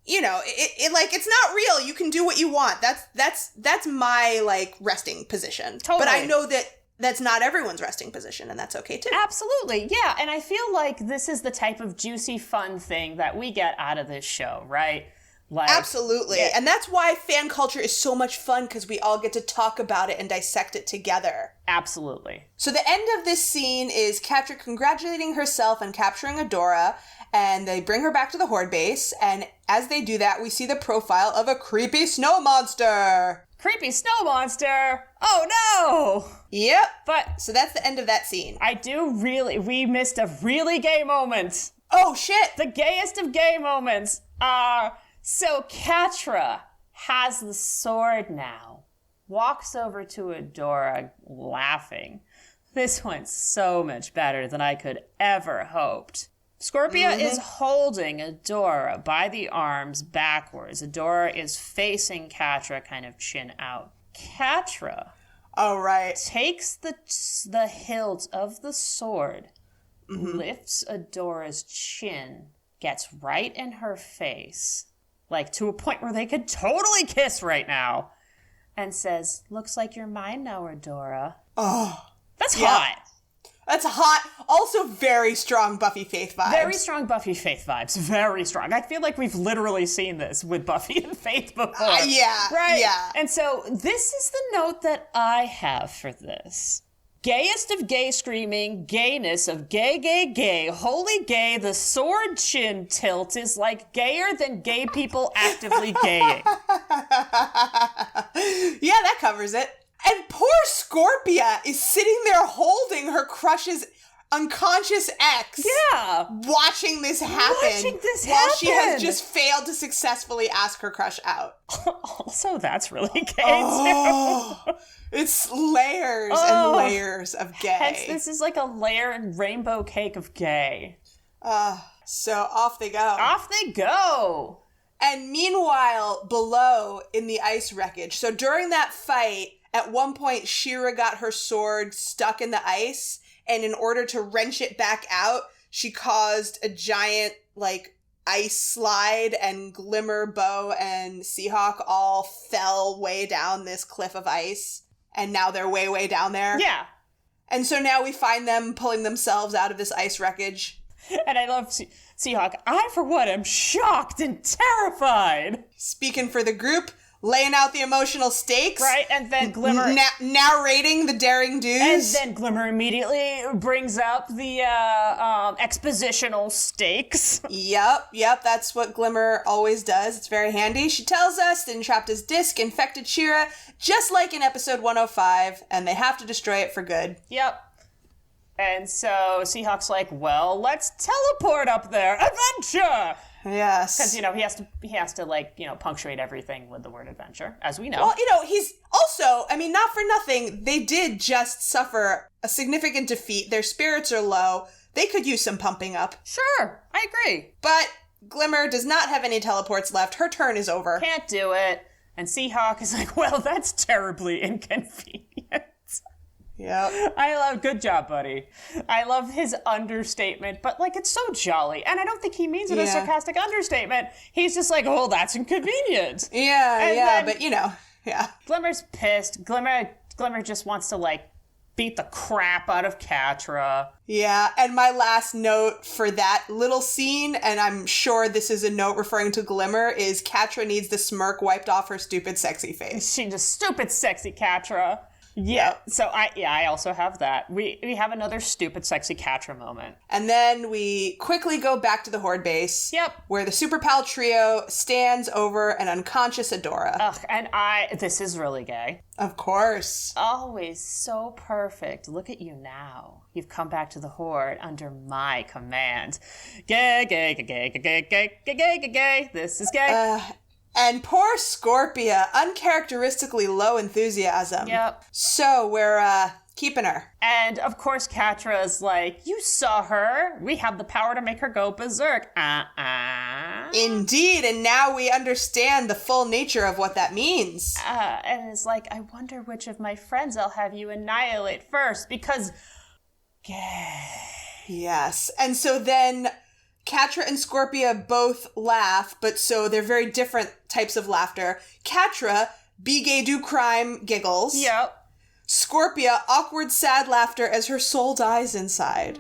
It's not real. You can do what you want. That's my resting position. Totally. But I know that that's not everyone's resting position, and that's okay too. Absolutely, yeah. And I feel like this is the type of juicy, fun thing that we get out of this show, right? Absolutely. Yeah. And that's why fan culture is so much fun, because we all get to talk about it and dissect it together. Absolutely. So the end of this scene is Catra congratulating herself on capturing Adora, and they bring her back to the Horde base, and as they do that, we see the profile of a creepy snow monster. Creepy snow monster! Oh no! Yep. But so that's the end of that scene. We missed a really gay moment. Oh shit! The gayest of gay moments. So Catra has the sword now. Walks over to Adora laughing. This went so much better than I could ever hoped. Scorpia is holding Adora by the arms backwards. Adora is facing Catra, kind of chin out. Catra takes the hilt of the sword, lifts Adora's chin, gets right in her face, to a point where they could totally kiss right now, and says, "Looks like you're mine now, Adora." Oh. That's hot. That's hot. Also very strong Buffy Faith vibes. Very strong Buffy Faith vibes. Very strong. I feel like we've literally seen this with Buffy and Faith before. Yeah. Right? Yeah. And so this is the note that I have for this. Gayest of gay screaming, gayness of gay, gay, gay, holy gay, the sword chin tilt is like gayer than gay people actively gaying. Yeah, that covers it. And poor Scorpia is sitting there holding her crush's unconscious ex. Yeah. Watching this happen. While she has just failed to successfully ask her crush out. Also, that's really gay, too. It's layers and layers of gay. Hence, this is like a layered rainbow cake of gay. So off they go. Off they go. And meanwhile, below in the ice wreckage. So during that fight, at one point, She-Ra got her sword stuck in the ice, and in order to wrench it back out, she caused a giant, ice slide, and Glimmer, Bow, and Seahawk all fell way down this cliff of ice, and now they're way, way down there. Yeah. And so now we find them pulling themselves out of this ice wreckage. And I love Seahawk. I, for one, am shocked and terrified. Speaking for the group, laying out the emotional stakes. Right, and then Glimmer... narrating the daring do's. And then Glimmer immediately brings up the expositional stakes. Yep, that's what Glimmer always does. It's very handy. She tells us that Entrapta's disc infected She-Ra, just like in episode 105, and they have to destroy it for good. Yep. And so Seahawk's like, well, let's teleport up there. Adventure! Yes. Because, he has to punctuate everything with the word adventure, as we know. Well, he's also, not for nothing, they did just suffer a significant defeat. Their spirits are low. They could use some pumping up. Sure, I agree. But Glimmer does not have any teleports left. Her turn is over. Can't do it. And Seahawk is like, well, that's terribly inconvenient. Yep. I love, good job, buddy. I love his understatement, but like it's so jolly. And I don't think he means it as a sarcastic understatement. He's just like, oh, that's inconvenient. Yeah, but yeah. Glimmer's pissed. Glimmer just wants to like beat the crap out of Catra. Yeah, and my last note for that little scene, and I'm sure this is a note referring to Glimmer, is Catra needs the smirk wiped off her stupid sexy face. She just stupid sexy Catra. Yeah, so I also have that. We have another stupid sexy Catra moment. And then we quickly go back to the Horde base. Yep. Where the Superpal Trio stands over an unconscious Adora. Ugh, and this is really gay. Of course. Always so perfect. Look at you now. You've come back to the Horde under my command. Gay, gay, gay, gay, gay, gay, gay, gay, gay, gay. This is gay. And poor Scorpia, uncharacteristically low enthusiasm. Yep. So we're keeping her. And of course Catra's like, you saw her. We have the power to make her go berserk. Indeed, and now we understand the full nature of what that means. And it's like, I wonder which of my friends I'll have you annihilate first, because gay. Yes. And so then Catra and Scorpia both laugh, but so they're very different types of laughter. Catra, be gay do crime, giggles. Yep. Scorpia, awkward sad laughter as her soul dies inside.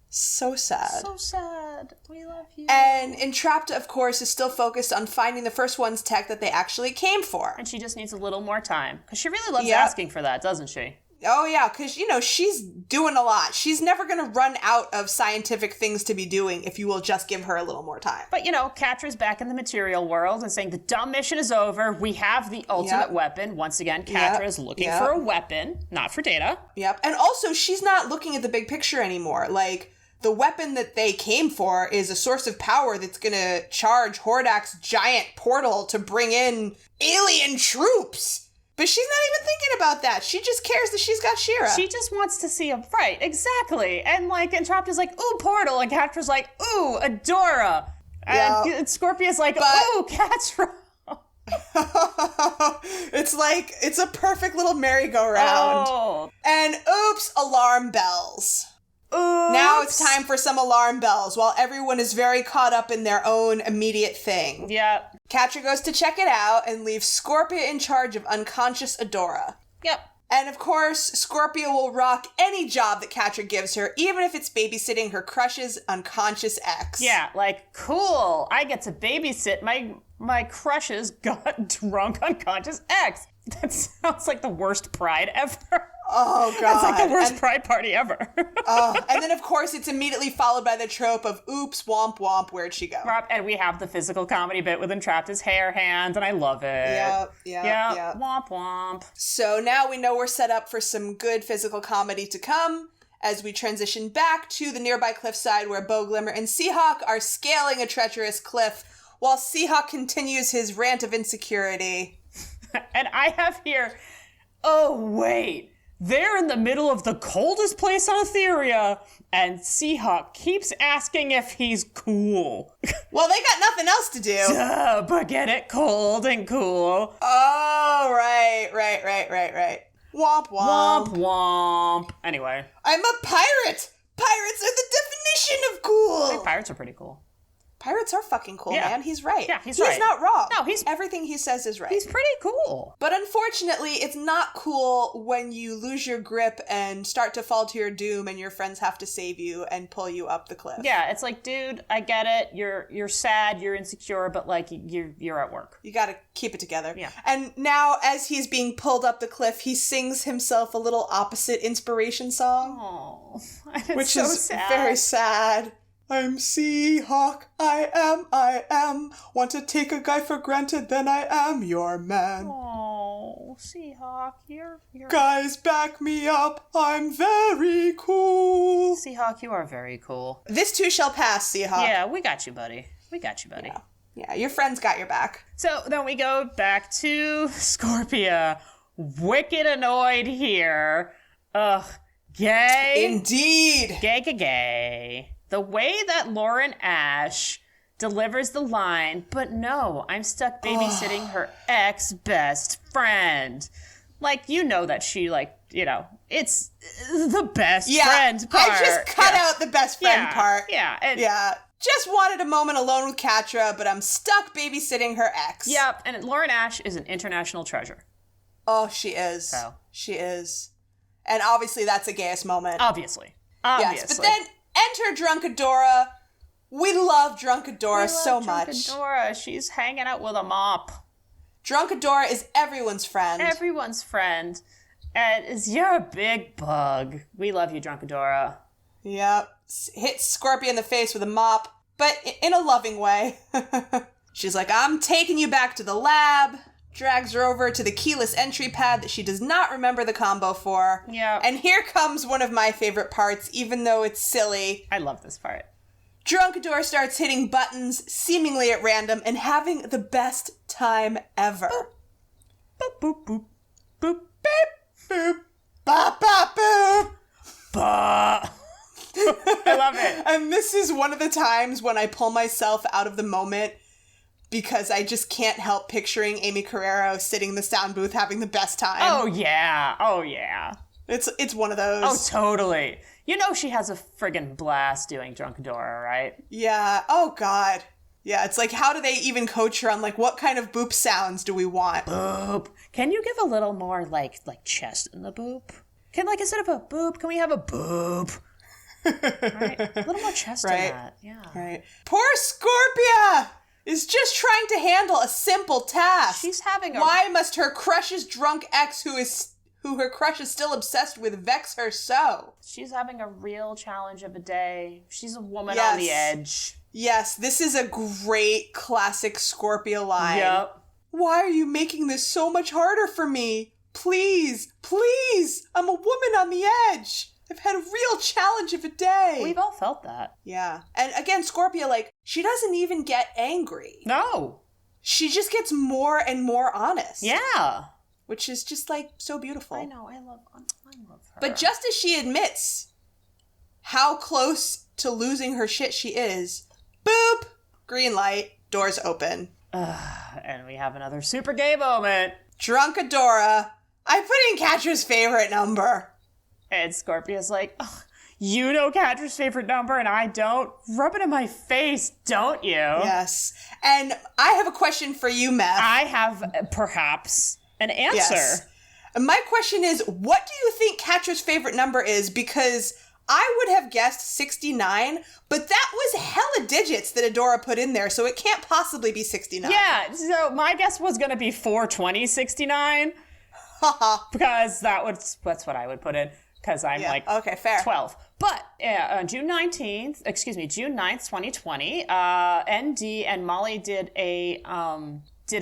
So sad. So sad. We love you. And Entrapta, of course, is still focused on finding the first one's tech that they actually came for. And she just needs a little more time. Because she really loves asking for that, doesn't she? Oh, yeah, because, she's doing a lot. She's never going to run out of scientific things to be doing if you will just give her a little more time. But, Catra's back in the material world and saying the dumb mission is over. We have the ultimate weapon. Once again, Catra is looking for a weapon, not for Data. Yep. And also, she's not looking at the big picture anymore. Like, the weapon that they came for is a source of power that's going to charge Hordak's giant portal to bring in alien troops. But she's not even thinking about that. She just cares that she's got She-Ra. She just wants to see him. Right, exactly. And, Entrapta's like, ooh, Portal. And Catra's like, ooh, Adora. And Scorpia's like, ooh, Catra. It's a perfect little merry-go-round. Oh. And oops, alarm bells. Oops. Now it's time for some alarm bells while everyone is very caught up in their own immediate thing. Yep. Catra goes to check it out and leaves Scorpia in charge of unconscious Adora. Yep. And of course, Scorpia will rock any job that Catra gives her, even if it's babysitting her crush's unconscious ex. Yeah, cool. I get to babysit my crush's drunk unconscious ex. That sounds like the worst pride ever. Oh, God. That's like the worst pride party ever. And then, of course, it's immediately followed by the trope of, oops, womp, womp, where'd she go? And we have the physical comedy bit with Entrapta's hair hands, and I love it. Yep. Womp, womp. So now we know we're set up for some good physical comedy to come as we transition back to the nearby cliffside where Bo Glimmer and Seahawk are scaling a treacherous cliff while Seahawk continues his rant of insecurity. And I have here, oh, wait. They're in the middle of the coldest place on Etheria, and Seahawk keeps asking if he's cool. Well, they got nothing else to do. But get it cold and cool. Oh, right. Womp, womp. Womp, womp. Anyway. I'm a pirate! Pirates are the definition of cool! Hey, pirates are pretty cool. Pirates are fucking cool, man. He's right. Yeah, he's right. He's not wrong. No, everything he says is right. He's pretty cool. But unfortunately, it's not cool when you lose your grip and start to fall to your doom and your friends have to save you and pull you up the cliff. Yeah, it's like, dude, I get it. You're sad, you're insecure, but you're at work. You gotta keep it together. Yeah. And now, as he's being pulled up the cliff, he sings himself a little opposite inspiration song. Oh, which is sad. Very sad. I'm Seahawk, I am. Want to take a guy for granted, then I am your man. Oh, Seahawk, you're... Guys, back me up, I'm very cool. Seahawk, you are very cool. This too shall pass, Seahawk. Yeah, we got you, buddy. Yeah, your friends got your back. So then we go back to Scorpia. Wicked annoyed here. Ugh, gay. Indeed. Gay. The way that Lauren Ash delivers the line, but no, I'm stuck babysitting her ex-best friend. Like, you know that she, like, you know, it's the best friend part. I just cut out the best friend part. Yeah. Just wanted a moment alone with Catra, but I'm stuck babysitting her ex. Yep, and Lauren Ash is an international treasure. Oh, she is. So. She is. And obviously that's a gayest moment. Obviously. Yes, but then enter Drunk Adora. We love Drunk Adora so much. Drunk Adora, she's hanging out with a mop. Drunk Adora is everyone's friend. Everyone's friend. And you're a big bug. We love you, Drunk Adora. Yep. Hits Scorpia in the face with a mop, but in a loving way. She's like, I'm taking you back to the lab. Drags her over to the keyless entry pad that she does not remember the combo for. Yeah. And here comes one of my favorite parts, even though it's silly. I love this part. Drunk Adora starts hitting buttons seemingly at random and having the best time ever. Boop, boop, boop, boop, Beep, boop, ba, ba, boop. ba. I love it. And this is one of the times when I pull myself out of the moment because I just can't help picturing Amy Carrero sitting in the sound booth having the best time. Oh, yeah. It's one of those. Oh, totally. You know she has a friggin' blast doing Drunk Adora, right? Yeah. Oh, God. Yeah, it's like, how do they even coach her on, like, what kind of boop sounds do we want? Boop. Can you give a little more, like chest in the boop? Can, like, instead of a boop, can we have a boop? Right? A little more chest in that. Yeah. Right. Poor Scorpia is just trying to handle a simple task. She's having a... Why must her crush's drunk ex, who her crush is still obsessed with, vex her so? She's having a real challenge of a day. She's a woman on the edge. Yes, this is a great classic Scorpia line. Yep. Why are you making this so much harder for me? Please, I'm a woman on the edge. I've had a real challenge of a day. We've all felt that. Yeah. And again, Scorpia, like, she doesn't even get angry. No. She just gets more and more honest. Yeah. Which is just, like, so beautiful. I know. I love her. But just as she admits how close to losing her shit she is, boop! Green light. Doors open. And we have another super gay moment. Drunk Adora. I put in Catra's favorite number. And Scorpia's like, oh, you know Catra's favorite number and I don't? Rub it in my face, don't you? Yes. And I have a question for you, Meth. I have perhaps an answer. Yes. My question is, what do you think Catra's favorite number is? Because I would have guessed 69, but that was hella digits that Adora put in there, so it can't possibly be 69. Yeah, so my guess was going to be 42069. Because that's what I would put in. Because I'm okay, fair. 12. But on June 9th, 2020, ND and Molly did a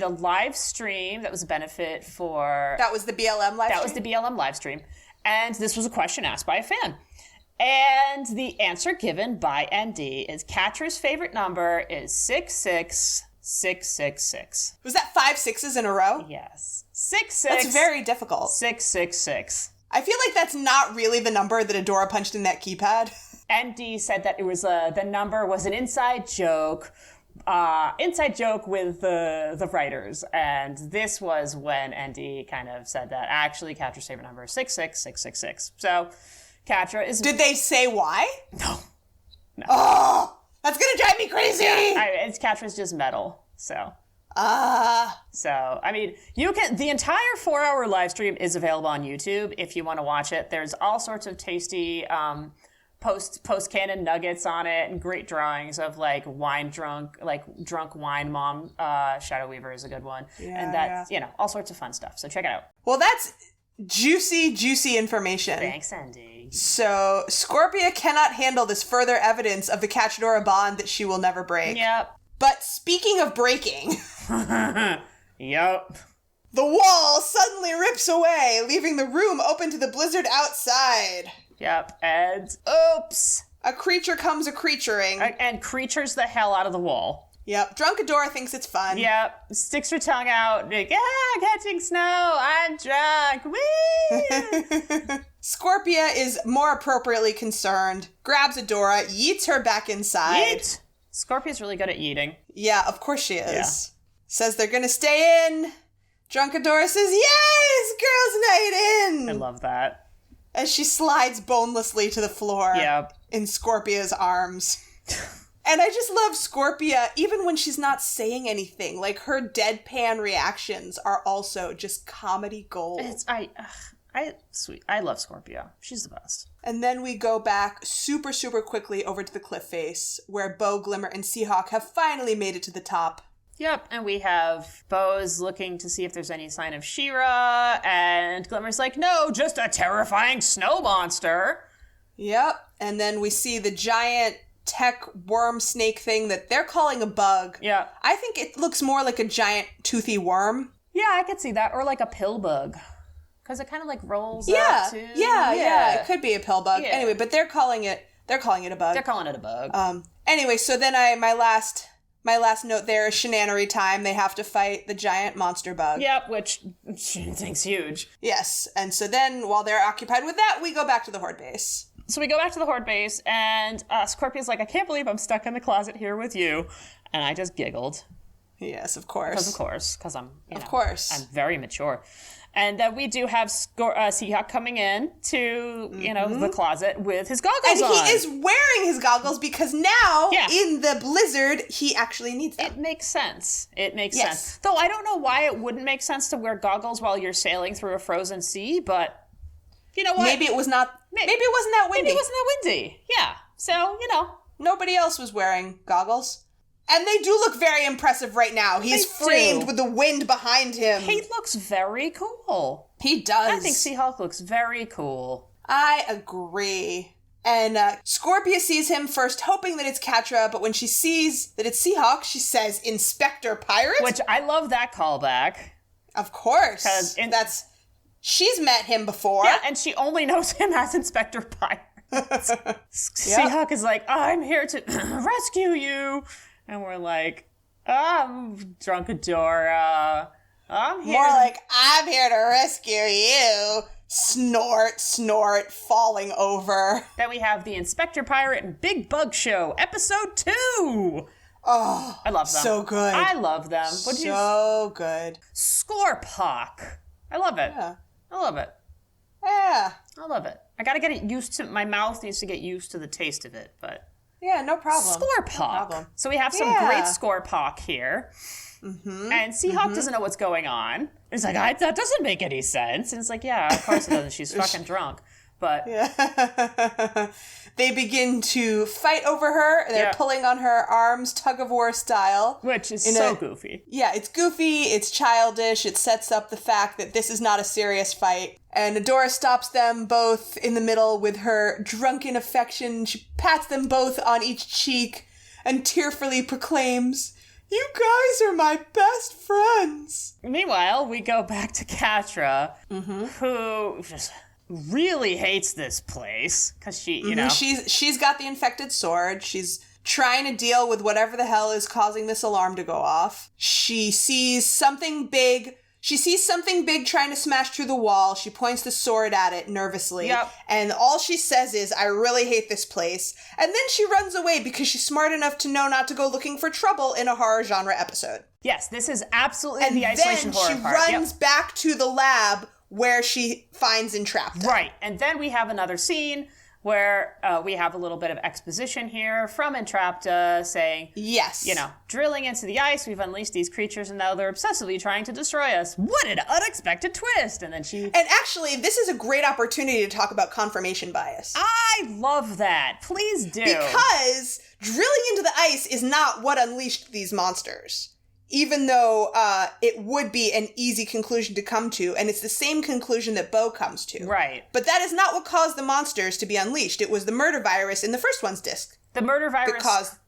live stream that was a benefit for... That was the BLM live stream? That was the BLM live stream. And this was a question asked by a fan. And the answer given by ND is Catra's favorite number is 66666. Was that 5 sixes in a row? Yes. 66. That's very difficult. 666. I feel like that's not really the number that Adora punched in that keypad. ND said that it was the number was an inside joke with the writers, and this was when ND kind of said that actually Catra's favorite number is 66666. So Catra is... Did they say why? No. Oh, that's gonna drive me crazy. Yeah, Catra's just metal. So. So, I mean, the entire 4-hour live stream is available on YouTube if you want to watch it. There's all sorts of tasty post-canon nuggets on it and great drawings of like drunk wine mom. Shadow Weaver is a good one. Yeah, and that's, all sorts of fun stuff. So check it out. Well, that's juicy information. Thanks, Andy. So, Scorpia cannot handle this further evidence of the Cachadora bond that she will never break. Yep. But speaking of breaking... Yep. The wall suddenly rips away, leaving the room open to the blizzard outside. Yep, and oops. A creature comes a-creaturing. And creatures the hell out of the wall. Yep, Drunk Adora thinks it's fun. Yep, sticks her tongue out, like, catching snow, I'm drunk, whee! Scorpia is more appropriately concerned, grabs Adora, yeets her back inside. Yeet! Scorpia's really good at yeeting. Yeah, of course she is. Yeah. Says they're gonna stay in. Drunk Adora says, yes, girls' night in! I love that. As she slides bonelessly to the floor in Scorpia's arms. And I just love Scorpia, even when she's not saying anything. Like, her deadpan reactions are also just comedy gold. Sweet. I love Scorpia. She's the best. And then we go back super, super quickly over to the cliff face, where Bo, Glimmer, and Seahawk have finally made it to the top. Yep, and we have Bo's looking to see if there's any sign of She-Ra, and Glimmer's like, no, just a terrifying snow monster. Yep, and then we see the giant tech worm snake thing that they're calling a bug. Yeah. I think it looks more like a giant toothy worm. Yeah, I could see that, or like a pill bug. Because it kind of like rolls up too. Yeah, it could be a pill bug. Yeah. Anyway, but they're calling it a bug. They're calling it a bug. Anyway, so then my last note there is shenanery time. They have to fight the giant monster bug. Yep, which she thinks huge. Yes, and so then while they're occupied with that, we go back to the Horde base. So we go back to the Horde base, and Scorpia's like, I can't believe I'm stuck in the closet here with you. And I just giggled. Yes, of course. Because I'm, of course. I'm very mature. And then we do have Seahawk coming in to, the closet with his goggles on. And he is wearing his goggles because now, in the blizzard, he actually needs them. It makes sense. Sense. Though I don't know why it wouldn't make sense to wear goggles while you're sailing through a frozen sea, but you know what? Maybe it wasn't that windy. Maybe it wasn't that windy. Yeah. So, Nobody else was wearing goggles. And they do look very impressive right now. He's framed with the wind behind him. He looks very cool. He does. I think Seahawk looks very cool. I agree. And Scorpia sees him first, hoping that it's Catra, but when she sees that it's Seahawk, she says, Inspector Pirate? Which I love that callback. Of course. Because she's met him before. Yeah, and she only knows him as Inspector Pirate. Seahawk is like, I'm here to rescue you. And we're like, I'm Drunk Adora. I'm here. More like, I'm here to rescue you. Snort, snort, falling over. Then we have the Inspector Pirate and Big Bug Show, episode 2. Oh, I love them. So good. I love them. Good. Scorpock. I love it. Yeah. I love it. Yeah. I love it. I gotta get it used to, my mouth needs to get used to the taste of it, but... Yeah, no problem. Scorpock. No problem. So we have some great Scorpock here. Mm-hmm. And Seahawk doesn't know what's going on. It's like, that doesn't make any sense. And it's like, yeah, of course it doesn't. She's fucking drunk. But they begin to fight over her. They're pulling on her arms, tug-of-war style. Which is so goofy. Yeah, it's goofy. It's childish. It sets up the fact that this is not a serious fight. And Adora stops them both in the middle with her drunken affection. She pats them both on each cheek and tearfully proclaims, "You guys are my best friends." Meanwhile, we go back to Catra, who just really hates this place because she, she's got the infected sword. She's trying to deal with whatever the hell is causing this alarm to go off. She sees something big. Trying to smash through the wall. She points the sword at it nervously. Yep. And all she says is, "I really hate this place." And then she runs away because she's smart enough to know not to go looking for trouble in a horror genre episode. Yes, this is absolutely the isolation horror part. And then she runs back to the lab where she finds Entrapta. Right. And then we have another scene where we have a little bit of exposition here from Entrapta saying, yes, drilling into the ice, we've unleashed these creatures and now they're obsessively trying to destroy us. What an unexpected twist. And then And actually, this is a great opportunity to talk about confirmation bias. I love that. Please do. Because drilling into the ice is not what unleashed these monsters. Even though it would be an easy conclusion to come to, and it's the same conclusion that Bo comes to. Right. But that is not what caused the monsters to be unleashed. It was the murder virus in the first one's disc. The murder virus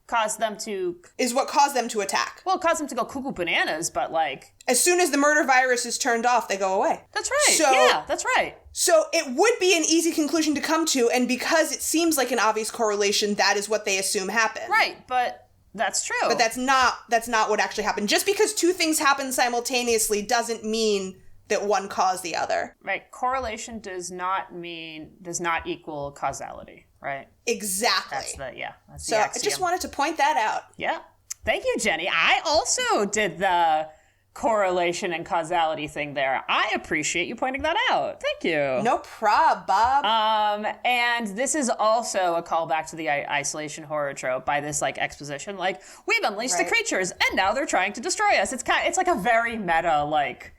caused them to... Is what caused them to attack. Well, it caused them to go cuckoo bananas, but like... As soon as the murder virus is turned off, they go away. That's right. That's right. So it would be an easy conclusion to come to, and because it seems like an obvious correlation, that is what they assume happened. Right, but... That's true. But that's not what actually happened. Just because two things happen simultaneously doesn't mean that one caused the other. Right. Correlation does not equal causality, right? Exactly. That's the axiom. So I just wanted to point that out. Yeah. Thank you, Jenny. I also did the correlation and causality thing there. I appreciate you pointing that out. Thank you. No prob, Bob. And this is also a callback to the isolation horror trope by this like exposition. Like, we've unleashed the creatures and now they're trying to destroy us. It's like a very meta like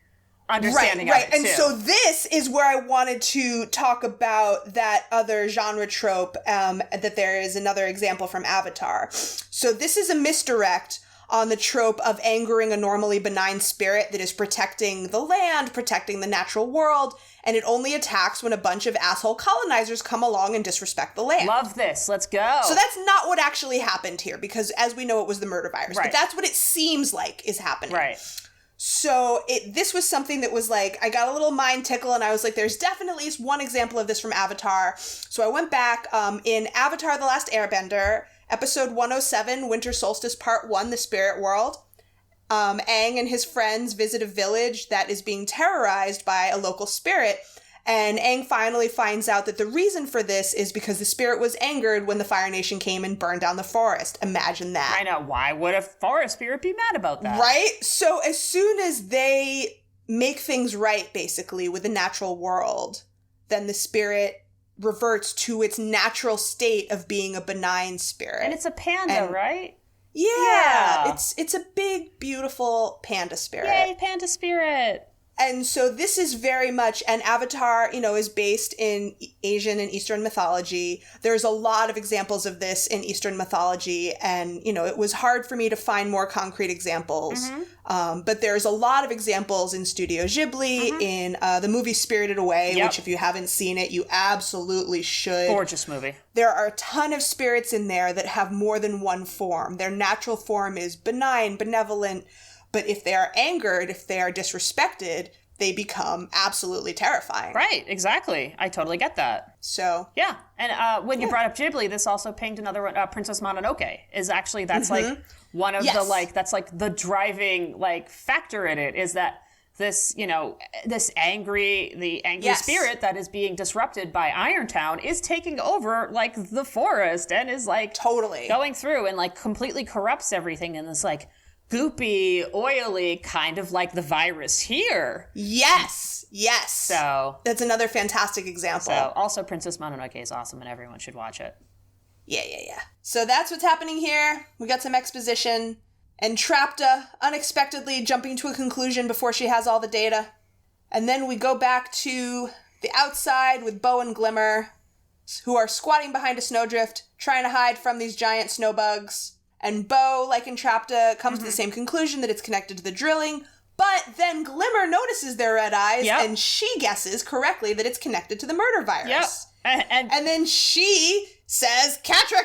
understanding of it and too. so this is where I wanted to talk about that other genre trope, that there is another example from Avatar. So this is a misdirect on the trope of angering a normally benign spirit that is protecting the land, protecting the natural world, and it only attacks when a bunch of asshole colonizers come along and disrespect the land. Love this. Let's go. So that's not what actually happened here, because as we know, it was the murder virus. Right. But that's what it seems like is happening. Right. So this was something that was like, I got a little mind tickle and I was like, there's definitely at least one example of this from Avatar. So I went back in Avatar The Last Airbender, episode 107, Winter Solstice Part 1, The Spirit World. Aang and his friends visit a village that is being terrorized by a local spirit. And Aang finally finds out that the reason for this is because the spirit was angered when the Fire Nation came and burned down the forest. Imagine that. I know. Why would a forest spirit be mad about that? Right? So as soon as they make things right, basically, with the natural world, then the spirit reverts to its natural state of being a benign spirit. And it's a panda, right? Yeah. It's a big, beautiful panda spirit. Yay, panda spirit. And so this is very much, and Avatar, is based in Asian and Eastern mythology. There's a lot of examples of this in Eastern mythology, and, it was hard for me to find more concrete examples. Mm-hmm. But there's a lot of examples in Studio Ghibli, mm-hmm. in the movie Spirited Away, which if you haven't seen it, you absolutely should. Gorgeous movie. There are a ton of spirits in there that have more than one form. Their natural form is benign, benevolent, but if they are angered, if they are disrespected, they become absolutely terrifying. Right, exactly. I totally get that. So. Yeah. And when you brought up Ghibli, this also pinged another one, Princess Mononoke. That's mm-hmm. like one of the like, that's like the driving like factor in it is that this, this angry spirit that is being disrupted by Irontown is taking over like the forest and is like totally going through and like completely corrupts everything in this like goopy, oily, kind of like the virus here. Yes. So that's another fantastic example. So also Princess Mononoke is awesome and everyone should watch it. Yeah. So that's what's happening here. We got some exposition. And Trapta unexpectedly jumping to a conclusion before she has all the data. And then we go back to the outside with Bo and Glimmer, who are squatting behind a snowdrift, trying to hide from these giant snow bugs. And Bo, like Entrapta, comes to the same conclusion that it's connected to the drilling, but then Glimmer notices their red eyes, and she guesses correctly that it's connected to the murder virus. Yep. And then she says, Catra!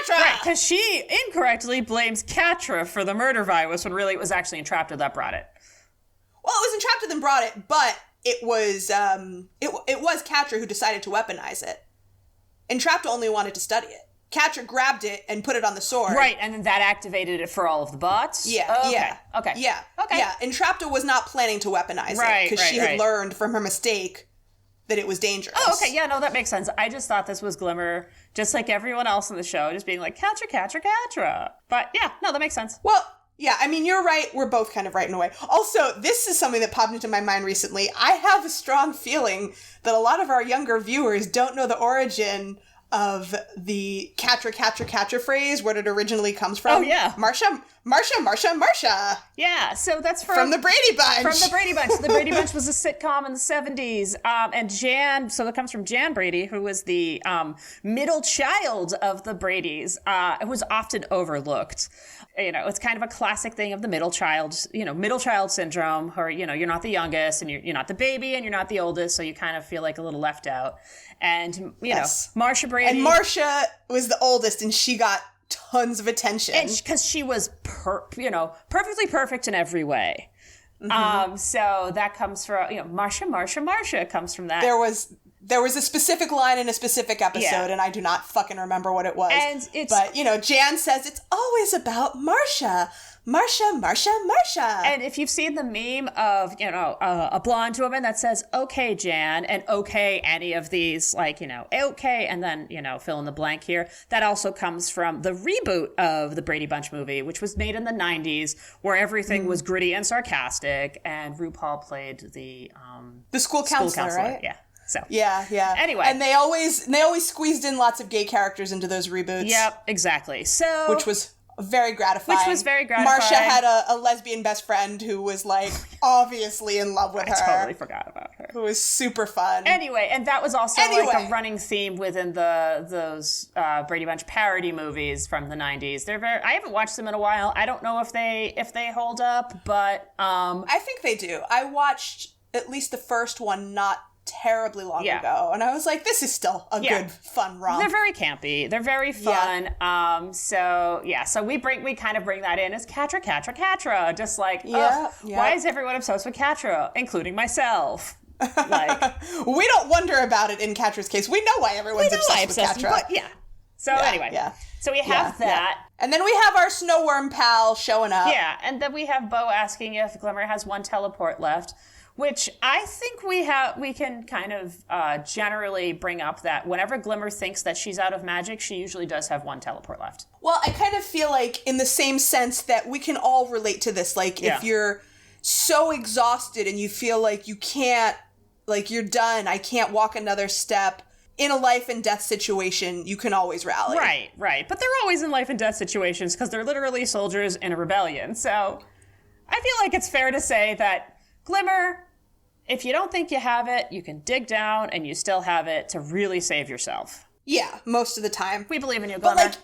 Right, because she incorrectly blames Catra for the murder virus when really it was actually Entrapta that brought it. Well, it was Entrapta that brought it, but it was it was Catra who decided to weaponize it. Entrapta only wanted to study it. Catra grabbed it and put it on the sword. Right, and then that activated it for all of the bots? Yeah. Entrapta was not planning to weaponize it, because she had learned from her mistake that it was dangerous. Oh, okay, yeah, no, that makes sense. I just thought this was Glimmer, just like everyone else in the show, just being like, Catra. But yeah, no, that makes sense. Well, yeah, I mean, you're right. We're both kind of right in a way. Also, this is something that popped into my mind recently. I have a strong feeling that a lot of our younger viewers don't know the origin of the Catra phrase, where it originally comes from. Oh, yeah. Marsha. Yeah, so that's from the Brady Bunch. The Brady Bunch was a sitcom in the 70s. And Jan, so that comes from Jan Brady, who was the middle child of the Bradys. It was often overlooked. It's kind of a classic thing of the middle child syndrome, where, you're not the youngest and you're not the baby and you're not the oldest, so you kind of feel like a little left out. And, Marsha Brady. And Marsha was the oldest and she got tons of attention. Because she was, perfectly perfect in every way. Mm-hmm. So that comes from, Marsha comes from that. There was There was a specific line in a specific episode, and I do not fucking remember what it was. But, Jan says it's always about Marcia. Marcia, Marcia, Marcia. And if you've seen the meme of, a blonde woman that says, okay, Jan, and okay, any of these, okay, and then, fill in the blank here, that also comes from the reboot of the Brady Bunch movie, which was made in the 90s, where everything was gritty and sarcastic, and RuPaul played the school counselor, right? Yeah. So yeah. Anyway, and they always squeezed in lots of gay characters into those reboots. Yep, exactly. So which was very gratifying. Marcia had a lesbian best friend who was obviously in love with her. I totally forgot about her. Who was super fun. Anyway, and that was also a running theme within those Brady Bunch parody movies from the 90s. I haven't watched them in a while. I don't know if they hold up, but I think they do. I watched at least the first one not terribly long ago, and I was like, this is still a good fun romp. They're very campy, they're very fun. So we kind of bring that in as Catra, just why is everyone obsessed with Catra, including myself? We don't wonder about it in Catra's case. We know why everyone's obsessed with Catra. But so we have that. And then we have our snowworm pal showing up. Yeah, and then we have Bo asking if Glimmer has one teleport left, which I think we can kind of generally bring up that whenever Glimmer thinks that she's out of magic, she usually does have one teleport left. Well, I kind of feel like in the same sense that we can all relate to this. If you're so exhausted and you feel like you can't, you're done, I can't walk another step, in a life and death situation, you can always rally. Right. But they're always in life and death situations because they're literally soldiers in a rebellion. So I feel like it's fair to say that Glimmer, if you don't think you have it, you can dig down and you still have it to really save yourself. Yeah, most of the time. We believe in you, Glimmer. But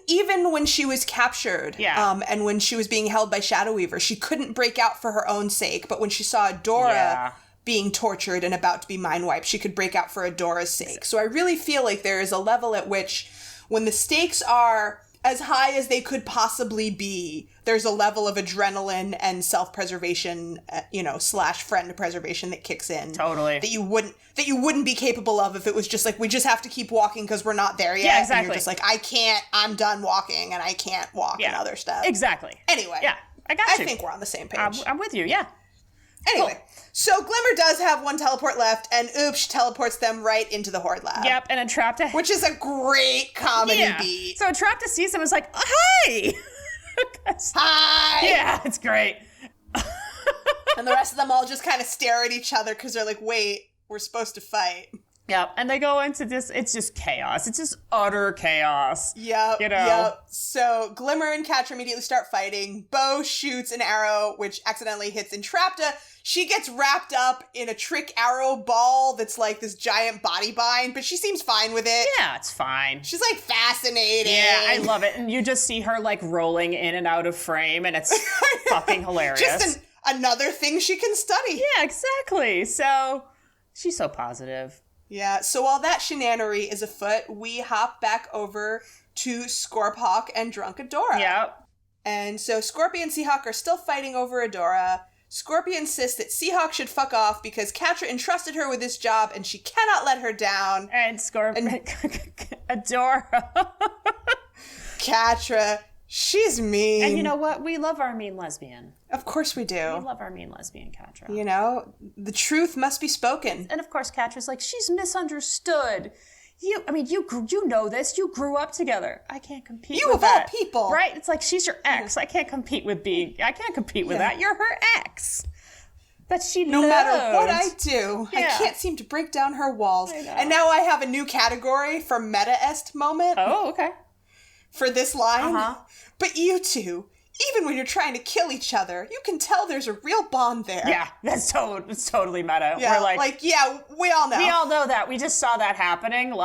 even when she was captured, and when she was being held by Shadow Weaver, she couldn't break out for her own sake. But when she saw Adora being tortured and about to be mind wiped, she could break out for Adora's sake. So I really feel like there is a level at which, when the stakes are as high as they could possibly be, there's a level of adrenaline and self-preservation, / friend preservation that kicks in. Totally. That you wouldn't be capable of if it was just we just have to keep walking because we're not there yet. Yeah, exactly. And you're just I'm done walking and I can't walk another step. Exactly. Anyway. Yeah, I got you. I think we're on the same page. I'm with you, yeah. Anyway, so Glimmer does have one teleport left, and oops, she teleports them right into the Horde lab. Yep, and Entrapta... Which is a great comedy beat. So Entrapta sees them and is like, hi! Hi! Yeah, it's great. And the rest of them all just kind of stare at each other because they're like, wait, we're supposed to fight. Yep, and they go into this, it's just chaos. It's just utter chaos. Yep, yep. So Glimmer and Catra immediately start fighting. Bo shoots an arrow, which accidentally hits Entrapta. She gets wrapped up in a trick arrow ball that's this giant body bind, but she seems fine with it. Yeah, it's fine. She's fascinating. Yeah, I love it. And you just see her rolling in and out of frame, and it's fucking hilarious. Just another thing she can study. Yeah, exactly. So she's so positive. Yeah, so while that shenanery is afoot, we hop back over to Scorphawk and Drunk Adora. Yep. And so Scorpio and Seahawk are still fighting over Adora. Scorpio insists that Seahawk should fuck off because Catra entrusted her with this job and she cannot let her down. And Adora. Catra, she's mean. And you know what? We love our mean lesbian. Of course we do. We love our mean lesbian, Catra. The truth must be spoken. And of course, Catra's like, she's misunderstood. You know this. You grew up together. I can't compete with that. You of all people. Right? It's like, she's your ex. I can't compete with that. You're her ex. But she knows. No matter what I do, I can't seem to break down her walls. And now I have a new category for meta-est moment. Oh, okay. For this line. Uh-huh. But you two, even when you're trying to kill each other, you can tell there's a real bond there. Yeah, it's totally meta. Yeah, we're we all know. We all know that. We just saw that happening,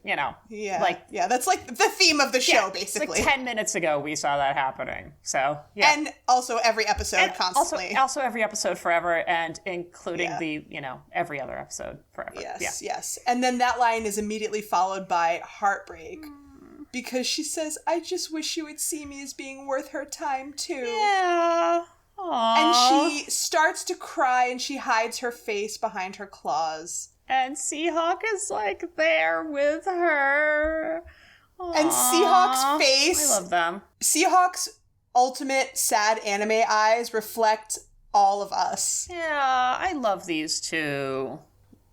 Yeah. Yeah, that's the theme of the show, basically. 10 minutes ago we saw that happening. So, yeah. And also every episode constantly. Also every episode forever, and including the, every other episode forever. Yes. And then that line is immediately followed by heartbreak. Because she says, I just wish you would see me as being worth her time, too. Yeah. Aww. And she starts to cry and she hides her face behind her claws. And Seahawk is like there with her. Aww. And Seahawk's face. I love them. Seahawk's ultimate sad anime eyes reflect all of us. Yeah, I love these two.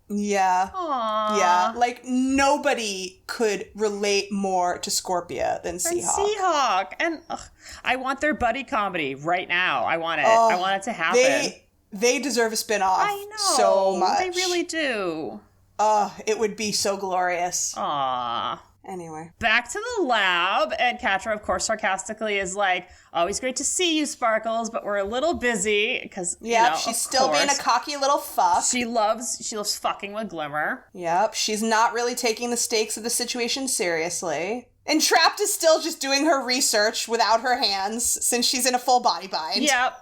Yeah. Aww. Yeah. Like, nobody could relate more to Scorpia than Seahawk. And I want their buddy comedy right now. I want it. I want it to happen. They deserve a spin-off. I know. So much. They really do. It would be so glorious. Aww. Anyway. Back to the lab, and Katra, of course, sarcastically is like, always great to see you, Sparkles, but we're a little busy, because, she's still being a cocky little fuck. She loves fucking with Glimmer. Yep, she's not really taking the stakes of the situation seriously. Entrapped is still just doing her research without her hands, since she's in a full body bind. Yep.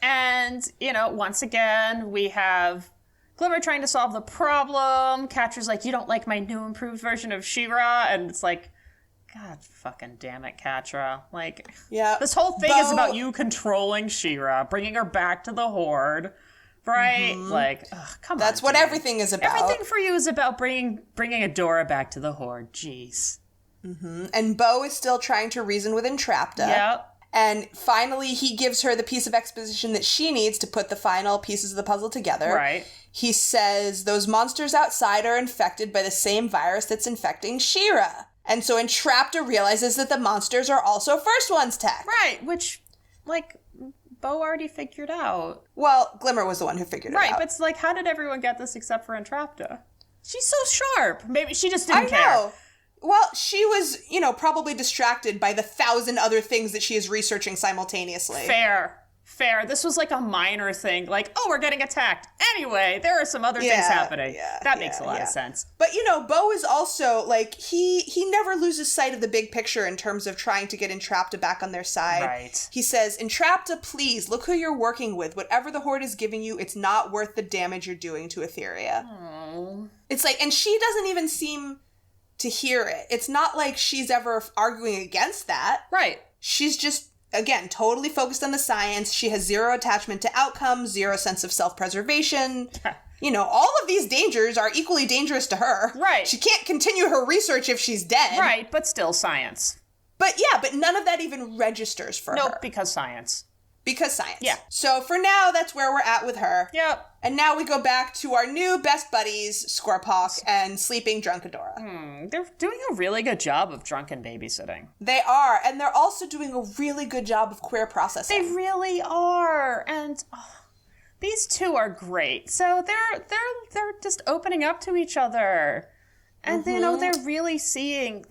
And, once again, we have Glimmer trying to solve the problem. Catra's like, you don't like my new improved version of She-Ra? And it's like, God fucking damn it, Catra. Like, this whole thing is about you controlling She-Ra, bringing her back to the Horde, right? Mm-hmm. Like, come on. That's what everything is about. Everything for you is about bringing Adora back to the Horde. Jeez. Mm-hmm. And Bo is still trying to reason with Entrapta. Yep. And finally, he gives her the piece of exposition that she needs to put the final pieces of the puzzle together. Right. He says, those monsters outside are infected by the same virus that's infecting She-Ra. And so Entrapta realizes that the monsters are also First One's tech. Right, which, Bo already figured out. Well, Glimmer was the one who figured it out. Right, but it's like, how did everyone get this except for Entrapta? She's so sharp. Maybe she just didn't care. I know. Well, she was, probably distracted by the 1,000 other things that she is researching simultaneously. Fair. This was like a minor thing. Like, we're getting attacked. Anyway, there are some other things happening. That makes a lot of sense. But, Bo is also, he never loses sight of the big picture in terms of trying to get Entrapta back on their side. Right. He says, Entrapta, please, look who you're working with. Whatever the Horde is giving you, it's not worth the damage you're doing to Etheria. Aww. It's like, and she doesn't even seem to hear it. It's not like she's ever arguing against that. Right. She's just, again, totally focused on the science. She has zero attachment to outcomes, zero sense of self-preservation. All of these dangers are equally dangerous to her. Right. She can't continue her research if she's dead. Right, but still science. But none of that even registers for her. Nope, because science. Because science. Yeah. So for now, that's where we're at with her. Yep. And now we go back to our new best buddies, Scorphawk and sleeping drunk Adora. They're doing a really good job of drunken babysitting. They are, and they're also doing a really good job of queer processing. They really are, and these two are great. So they're just opening up to each other, and they're really seeing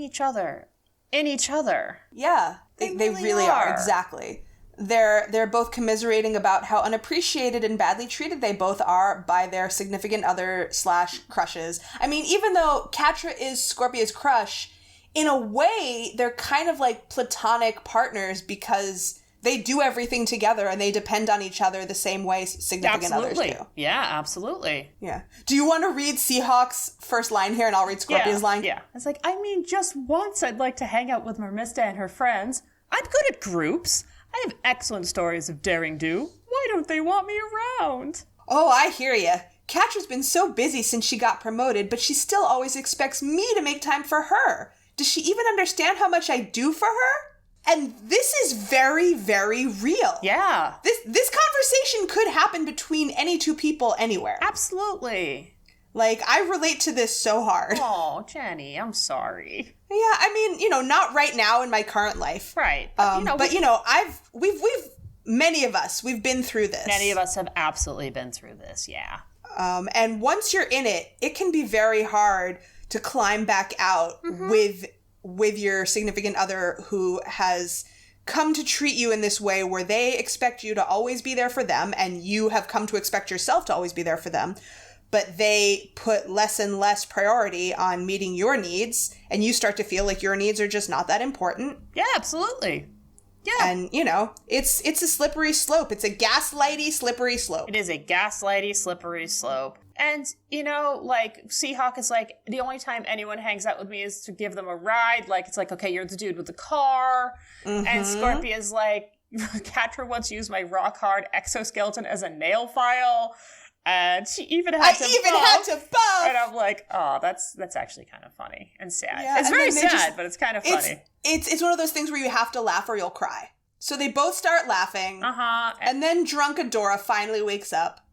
each other in each other. Yeah, they really are. Exactly. They're both commiserating about how unappreciated and badly treated they both are by their significant other / crushes. I mean, even though Catra is Scorpia's crush, in a way, they're kind of like platonic partners because they do everything together and they depend on each other the same way significant others do. Yeah, absolutely. Yeah. Do you want to read Seahawk's first line here and I'll read Scorpia's line? Yeah. It's like, just once I'd like to hang out with Mermista and her friends. I'm good at groups. I have excellent stories of daring do. Why don't they want me around? Oh, I hear ya. Catra's been so busy since she got promoted, but she still always expects me to make time for her. Does she even understand how much I do for her? And this is very, very real. Yeah. This conversation could happen between any two people anywhere. Absolutely. I relate to this so hard. Oh, Jenny, I'm sorry. Yeah, I mean, not right now in my current life. Right. Many of us, we've been through this. Many of us have absolutely been through this, yeah. And once you're in it, it can be very hard to climb back out with your significant other who has come to treat you in this way where they expect you to always be there for them, and you have come to expect yourself to always be there for them. But they put less and less priority on meeting your needs, and you start to feel like your needs are just not that important. Yeah, absolutely. Yeah. And, it's a slippery slope. It's a gaslighty, slippery slope. It is a gaslighty, slippery slope. And, Seahawk is like, the only time anyone hangs out with me is to give them a ride. It's like, okay, you're the dude with the car. Mm-hmm. And Scorpia's like, Catra once used my rock-hard exoskeleton as a nail file. And she even had to buff. And I'm like, oh, that's actually kind of funny and sad. Yeah, it's very sad, but it's kind of funny. It's one of those things where you have to laugh or you'll cry. So they both start laughing. And then drunk Adora finally wakes up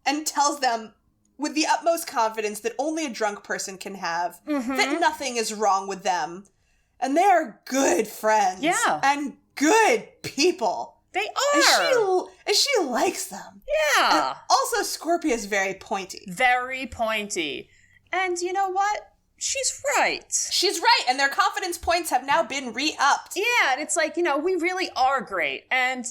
and tells them with the utmost confidence that only a drunk person can have, that nothing is wrong with them. And they are good friends. Yeah. And good people. They are. And she likes them. Yeah. And also, Scorpia is very pointy. Very pointy. And you know what? She's right. She's right. And their confidence points have now been re-upped. Yeah. And it's like, we really are great. And,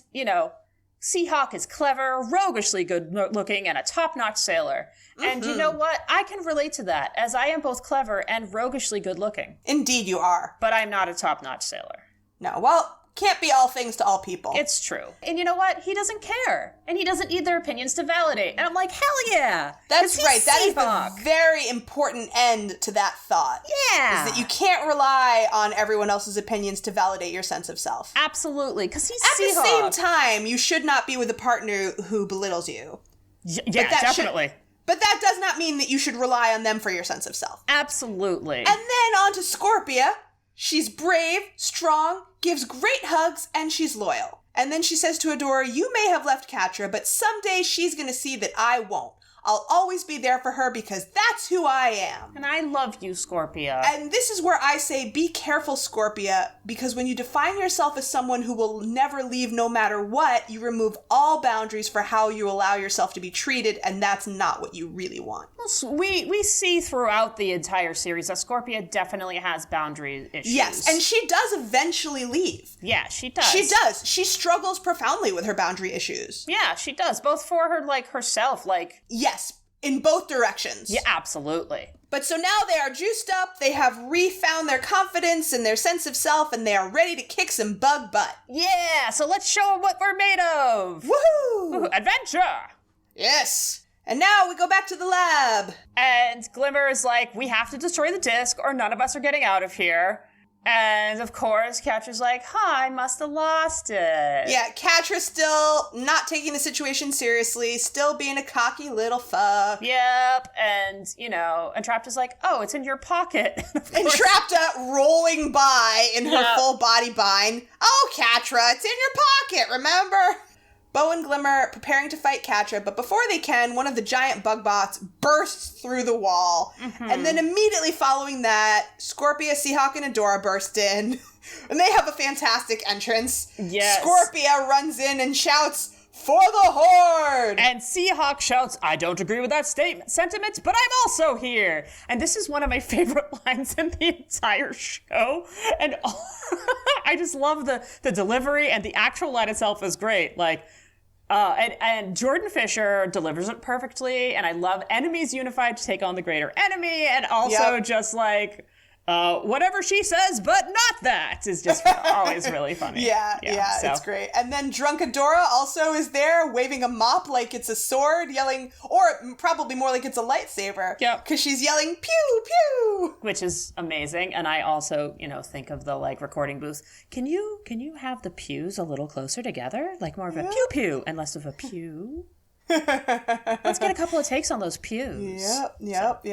Seahawk is clever, roguishly good looking, and a top-notch sailor. And you know what? I can relate to that, as I am both clever and roguishly good looking. Indeed you are. But I'm not a top-notch sailor. No, well, can't be all things to all people. It's true. And you know what? He doesn't care. And he doesn't need their opinions to validate. And I'm like, hell yeah! That's right. That is the very important end to that thought. Yeah! Is that you can't rely on everyone else's opinions to validate your sense of self. Absolutely, because he's At Seahawk. the same time, you should not be with a partner who belittles you. Yeah, definitely. But that does not mean that you should rely on them for your sense of self. Absolutely. And then on to Scorpia. She's brave, strong, gives great hugs, and she's loyal. And then she says to Adora, you may have left Catra, but someday she's going to see that I won't. I'll always be there for her because that's who I am. And I love you, Scorpia. And this is where I say, be careful, Scorpia, because when you define yourself as someone who will never leave no matter what, you remove all boundaries for how you allow yourself to be treated, and that's not what you really want. Well, we see throughout the entire series that Scorpia definitely has boundary issues. Yes, and she does eventually leave. Yeah, she does. She does. She struggles profoundly with her boundary issues. Yeah, she does. Both for her, herself, Yes, in both directions. Yeah, absolutely. But so now they are juiced up, they have refound their confidence and their sense of self, and they are ready to kick some bug butt. Yeah, so let's show them what we're made of. Woohoo! Adventure! Yes. And now we go back to the lab. And Glimmer is like, we have to destroy the disc or none of us are getting out of here. And of course, Catra's like, I must have lost it. Yeah, Catra's still not taking the situation seriously, still being a cocky little fuck. Yep, and, Entrapped is like, oh, it's in your pocket. Entrapta rolling by in her full body bind. Oh, Catra, it's in your pocket, remember? Bo and Glimmer preparing to fight Catra, but before they can, one of the giant bug bots bursts through the wall. And then immediately following that, Scorpia, Seahawk, and Adora burst in. And they have a fantastic entrance. Yes. Scorpia runs in and shouts, for the Horde! And Seahawk shouts, I don't agree with that sentiment, but I'm also here. And this is one of my favorite lines in the entire show. And I just love the delivery, and the actual line itself is great. And Jordan Fisher delivers it perfectly, and I love enemies unified to take on the greater enemy, and also whatever she says, but not that, is just always really funny. Yeah, it's great. And then Drunk Adora also is there, waving a mop like it's a sword, yelling, or probably more like it's a lightsaber. Yep. Because she's yelling, pew, pew! Which is amazing. And I also, think of the, recording booth. Can you have the pews a little closer together? Like more of a pew-pew and less of a pew? Let's get a couple of takes on those pews. Yep.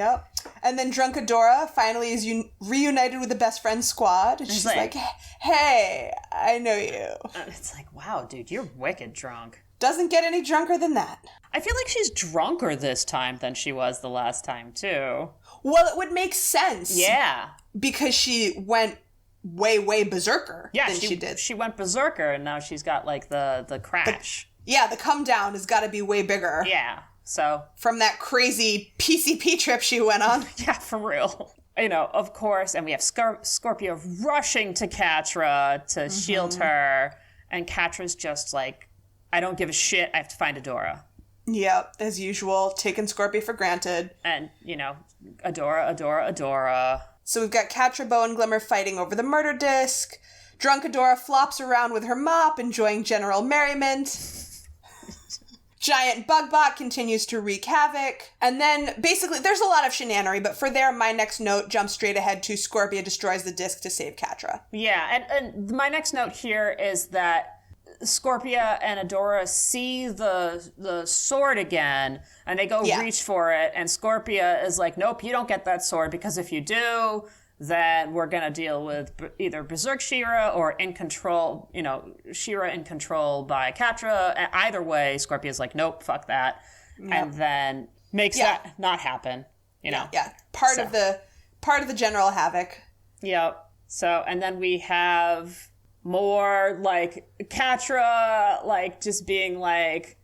And then Drunk Adora finally is reunited with the best friend squad. And she's like, hey, I know you. It's like, wow, dude, you're wicked drunk. Doesn't get any drunker than that. I feel like she's drunker this time than she was the last time, too. Well, it would make sense. Yeah. Because she went way berserker than she did. She went berserker, and now she's got, the crash. The come down has got to be way bigger. Yeah, so. From that crazy PCP trip she went on. Yeah, for real. Of course, and we have Scorpio rushing to Catra to shield her, and Catra's just like, I don't give a shit, I have to find Adora. Yep, as usual, taking Scorpio for granted. And, Adora. So we've got Catra, Bo, and Glimmer fighting over the murder disc. Drunk Adora flops around with her mop, enjoying general merriment. Giant Bugbot continues to wreak havoc. And then, basically, there's a lot of shenanery, but for there, my next note jumps straight ahead to Scorpia destroys the disc to save Catra. Yeah, and my next note here is that Scorpia and Adora see the sword again, and they go reach for it, and Scorpia is like, nope, you don't get that sword, because if you do, then we're gonna deal with either Berserk She-Ra or in control, She-Ra in control by Catra. Either way, Scorpia's like, nope, fuck that. Yep. And then makes that not happen, Yeah. Part of the general havoc. Yep. So, and then we have more, like, Catra, like, just being like,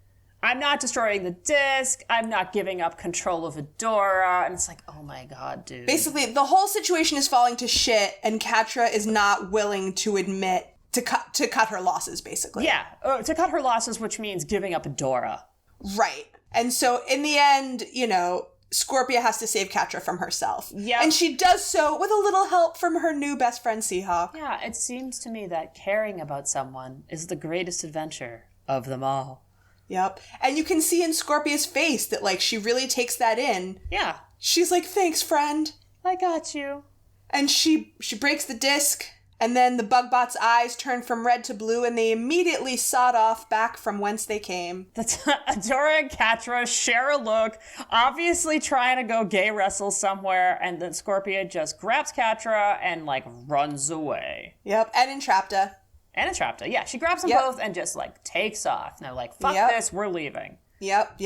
I'm not destroying the disc, I'm not giving up control of Adora, and it's like, oh my god, dude. Basically, the whole situation is falling to shit, and Catra is not willing to admit to cut her losses, basically. Yeah, to cut her losses, which means giving up Adora. Right. And so, in the end, Scorpia has to save Catra from herself. Yeah. And she does so with a little help from her new best friend, Seahawk. Yeah, it seems to me that caring about someone is the greatest adventure of them all. Yep. And you can see in Scorpia's face that, like, she really takes that in. Yeah. She's like, thanks, friend. I got you. And she breaks the disc, and then the Bugbot's eyes turn from red to blue, and they immediately sawed off back from whence they came. Adora and Catra share a look, obviously trying to go gay wrestle somewhere, and then Scorpia just grabs Catra and, like, runs away. Yep, and Entrapta. Yeah, she grabs them both and just, like, takes off. And they're like, fuck this, we're leaving. Yep.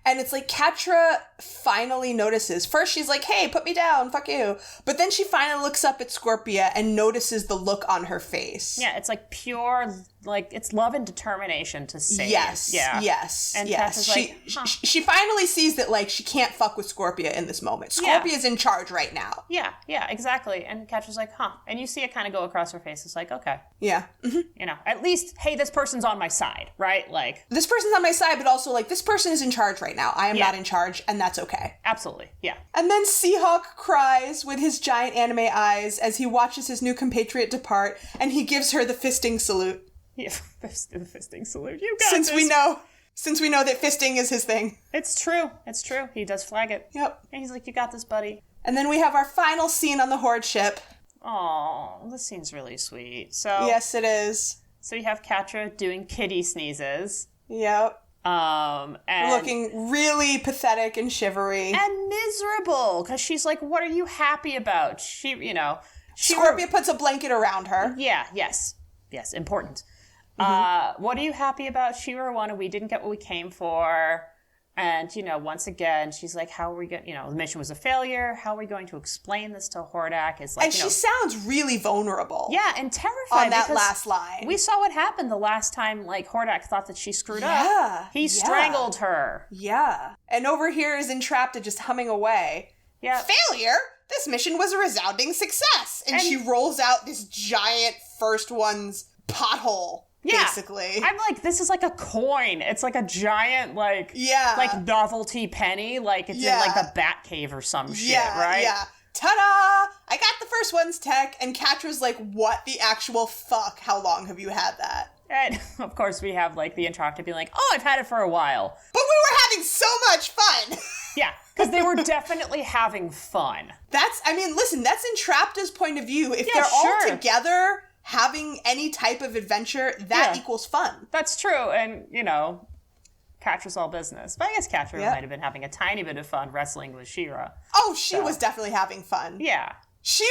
And it's like Catra finally notices. First she's like, hey, put me down, fuck you. But then she finally looks up at Scorpia and notices the look on her face. Yeah, it's like pure, like, it's love and determination to save. Yes, yes. And Catra's like, she finally sees that, like, she can't fuck with Scorpia in this moment. Scorpia's in charge right now. Yeah, exactly. And Catra's like, And you see it kind of go across her face. It's like, okay. Yeah. Mm-hmm. At least, hey, this person's on my side, right? Like, this person's on my side, but also, like, this person is in charge right now. I am not in charge, and that's okay. Absolutely, yeah. And then Seahawk cries with his giant anime eyes as he watches his new compatriot depart, and he gives her the fisting salute. Yeah, the fisting salute. You got this. Since we know that fisting is his thing. It's true. He does flag it. Yep. And he's like, you got this, buddy. And then we have our final scene on the Horde ship. Oh, this scene's really sweet. So yes, it is. So you have Catra doing kitty sneezes. Yep. And looking really pathetic and shivery. And miserable, because she's like, what are you happy about? Scorpia puts a blanket around her. Yeah, yes, important. What are you happy about? She-Ra won, and we didn't get what we came for. And, once again, she's like, how are we going, the mission was a failure. How are we going to explain this to Hordak? It's like, and she sounds really vulnerable. Yeah, and terrified. On that last line. We saw what happened the last time, like, Hordak thought that she screwed up. He strangled her. Yeah. And over here is Entrapta just humming away. Yeah. Failure? This mission was a resounding success. And she rolls out this giant first one's pothole. Yeah. Basically. I'm like, this is like a coin. It's like a giant, like novelty penny. Like, it's in, like, the Batcave or some shit, right? Yeah. Ta-da! I got the first one's tech, and Catra's like, what the actual fuck? How long have you had that? And, of course, we have, like, the Entrapta being like, oh, I've had it for a while. But we were having so much fun! Yeah, because they were definitely having fun. That's Entrapta's point of view. If they're all together having any type of adventure, that equals fun. That's true, and, Catra's all business. But I guess Catra might have been having a tiny bit of fun wrestling with She-Ra. Oh, she was definitely having fun. Yeah. She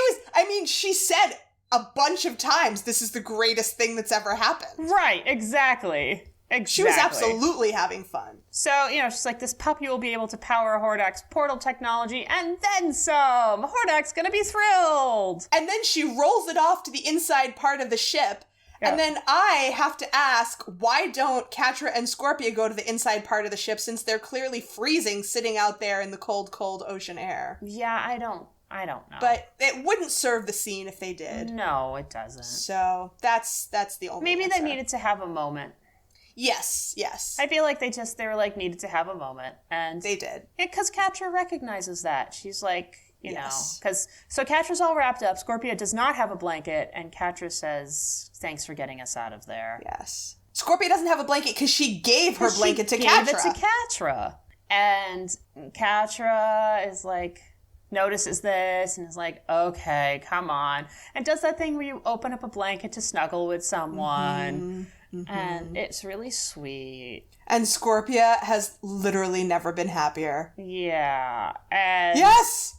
said a bunch of times, this is the greatest thing that's ever happened. Right, exactly. She was absolutely having fun. So, she's like, this puppy will be able to power Hordak's portal technology, and then some! Hordak's gonna be thrilled! And then she rolls it off to the inside part of the ship, and then I have to ask, why don't Catra and Scorpia go to the inside part of the ship, since they're clearly freezing sitting out there in the cold, cold ocean air? Yeah, I don't know. But it wouldn't serve the scene if they did. No, it doesn't. So, that's the only Maybe answer. they needed to have a moment. Yes. I feel like they were like, needed to have a moment. And they did. Because Catra recognizes that. She's like, so Catra's all wrapped up. Scorpia does not have a blanket. And Catra says, thanks for getting us out of there. Yes. Scorpia doesn't have a blanket because she gave her blanket to Catra. She gave it to Catra. And Catra is like, notices this and is like, okay, come on. And does that thing where you open up a blanket to snuggle with someone. And it's really sweet. And Scorpia has literally never been happier. Yeah. And Yes!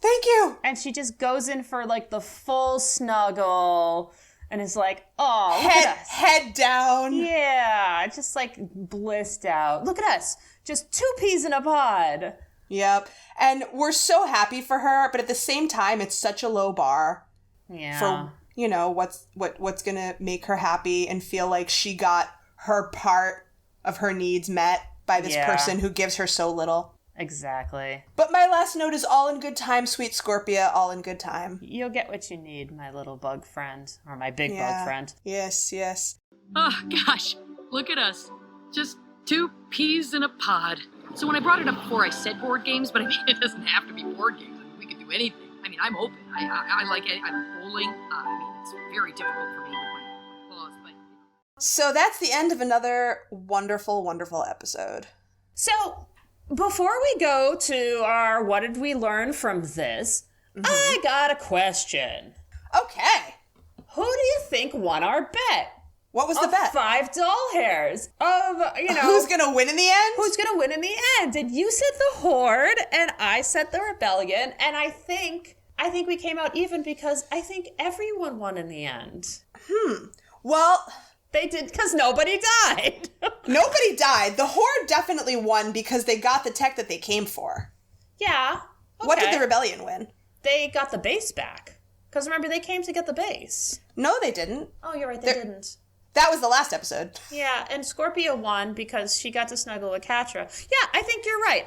Thank you! And she just goes in for, like, the full snuggle and is like, oh, look at us. Head down. Yeah, just, like, blissed out. Look at us. Just 2 peas in a pod. Yep. And we're so happy for her, but at the same time, it's such a low bar. Yeah. For, you know, what's gonna make her happy and feel like she got her part of her needs met by this person who gives her so little. Exactly. But my last note is all in good time, sweet Scorpia, all in good time. You'll get what you need, my little bug friend. Or my big bug friend. Yes. Oh, gosh. Look at us. Just 2 peas in a pod. So when I brought it up before, I said board games, but I mean, it doesn't have to be board games. I mean, we can do anything. I mean, I'm open. I like it. I'm bowling. I mean, it's very difficult for me with my claws, but... So that's the end of another wonderful, wonderful episode. So... before we go to our what did we learn from this, I got a question. Okay. Who do you think won our bet? What was the bet? 5 doll hairs. Of, you know... who's gonna win in the end? Who's gonna win in the end? And you said the Horde, and I said the Rebellion, and I think we came out even because I think everyone won in the end. Well... They did, because nobody died. Nobody died. The Horde definitely won because they got the tech that they came for. Yeah. Okay. What did the Rebellion win? They got the base back. Because remember, they came to get the base. No, they didn't. Oh, you're right, they didn't. That was the last episode. Yeah, and Scorpio won because she got to snuggle with Catra. Yeah, I think you're right.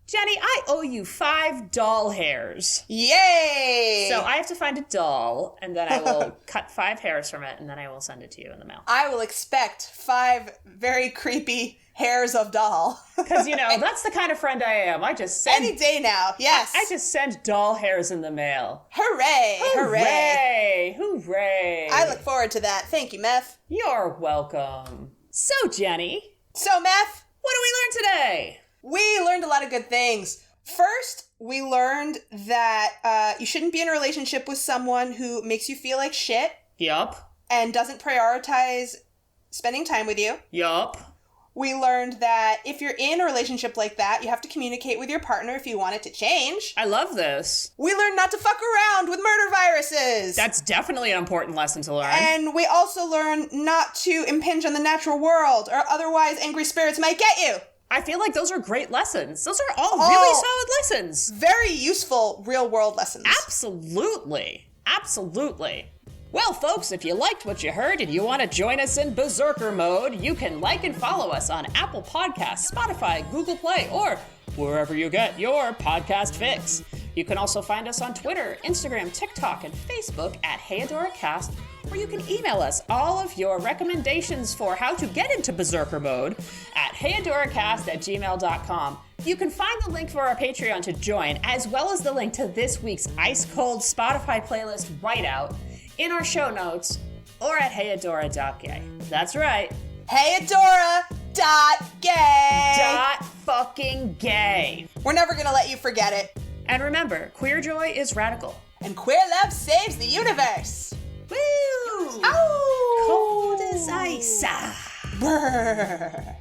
Jenny, I owe you 5 doll hairs. Yay! So I have to find a doll, and then I will cut 5 hairs from it, and then I will send it to you in the mail. I will expect 5 very creepy hairs of doll. Because, you know, that's the kind of friend I am. I just send... Any day now, yes. I just send doll hairs in the mail. Hooray! Hooray! Hooray! I look forward to that. Thank you, Meth. You're welcome. So, Jenny. So, Meth. What did we learn today? We learned a lot of good things. First, we learned that you shouldn't be in a relationship with someone who makes you feel like shit. Yup. And doesn't prioritize spending time with you. Yup. We learned that if you're in a relationship like that, you have to communicate with your partner if you want it to change. I love this. We learned not to fuck around with murder viruses. That's definitely an important lesson to learn. And we also learned not to impinge on the natural world, or otherwise angry spirits might get you. I feel like those are great lessons. Those are all really solid lessons. Very useful real-world lessons. Absolutely. Absolutely. Well, folks, if you liked what you heard and you want to join us in Berserker mode, you can like and follow us on Apple Podcasts, Spotify, Google Play, or wherever you get your podcast fix. You can also find us on Twitter, Instagram, TikTok, and Facebook at HeyAdoraCast, or you can email us all of your recommendations for how to get into Berserker mode at HeyAdoraCast@gmail.com. You can find the link for our Patreon to join, as well as the link to this week's ice-cold Spotify playlist Whiteout, in our show notes, or at heyadora.gay. That's right. heyadora.gay. Fucking gay. We're never gonna let you forget it. And remember, queer joy is radical. And queer love saves the universe. Woo! Oh! Cold as ice. Brr.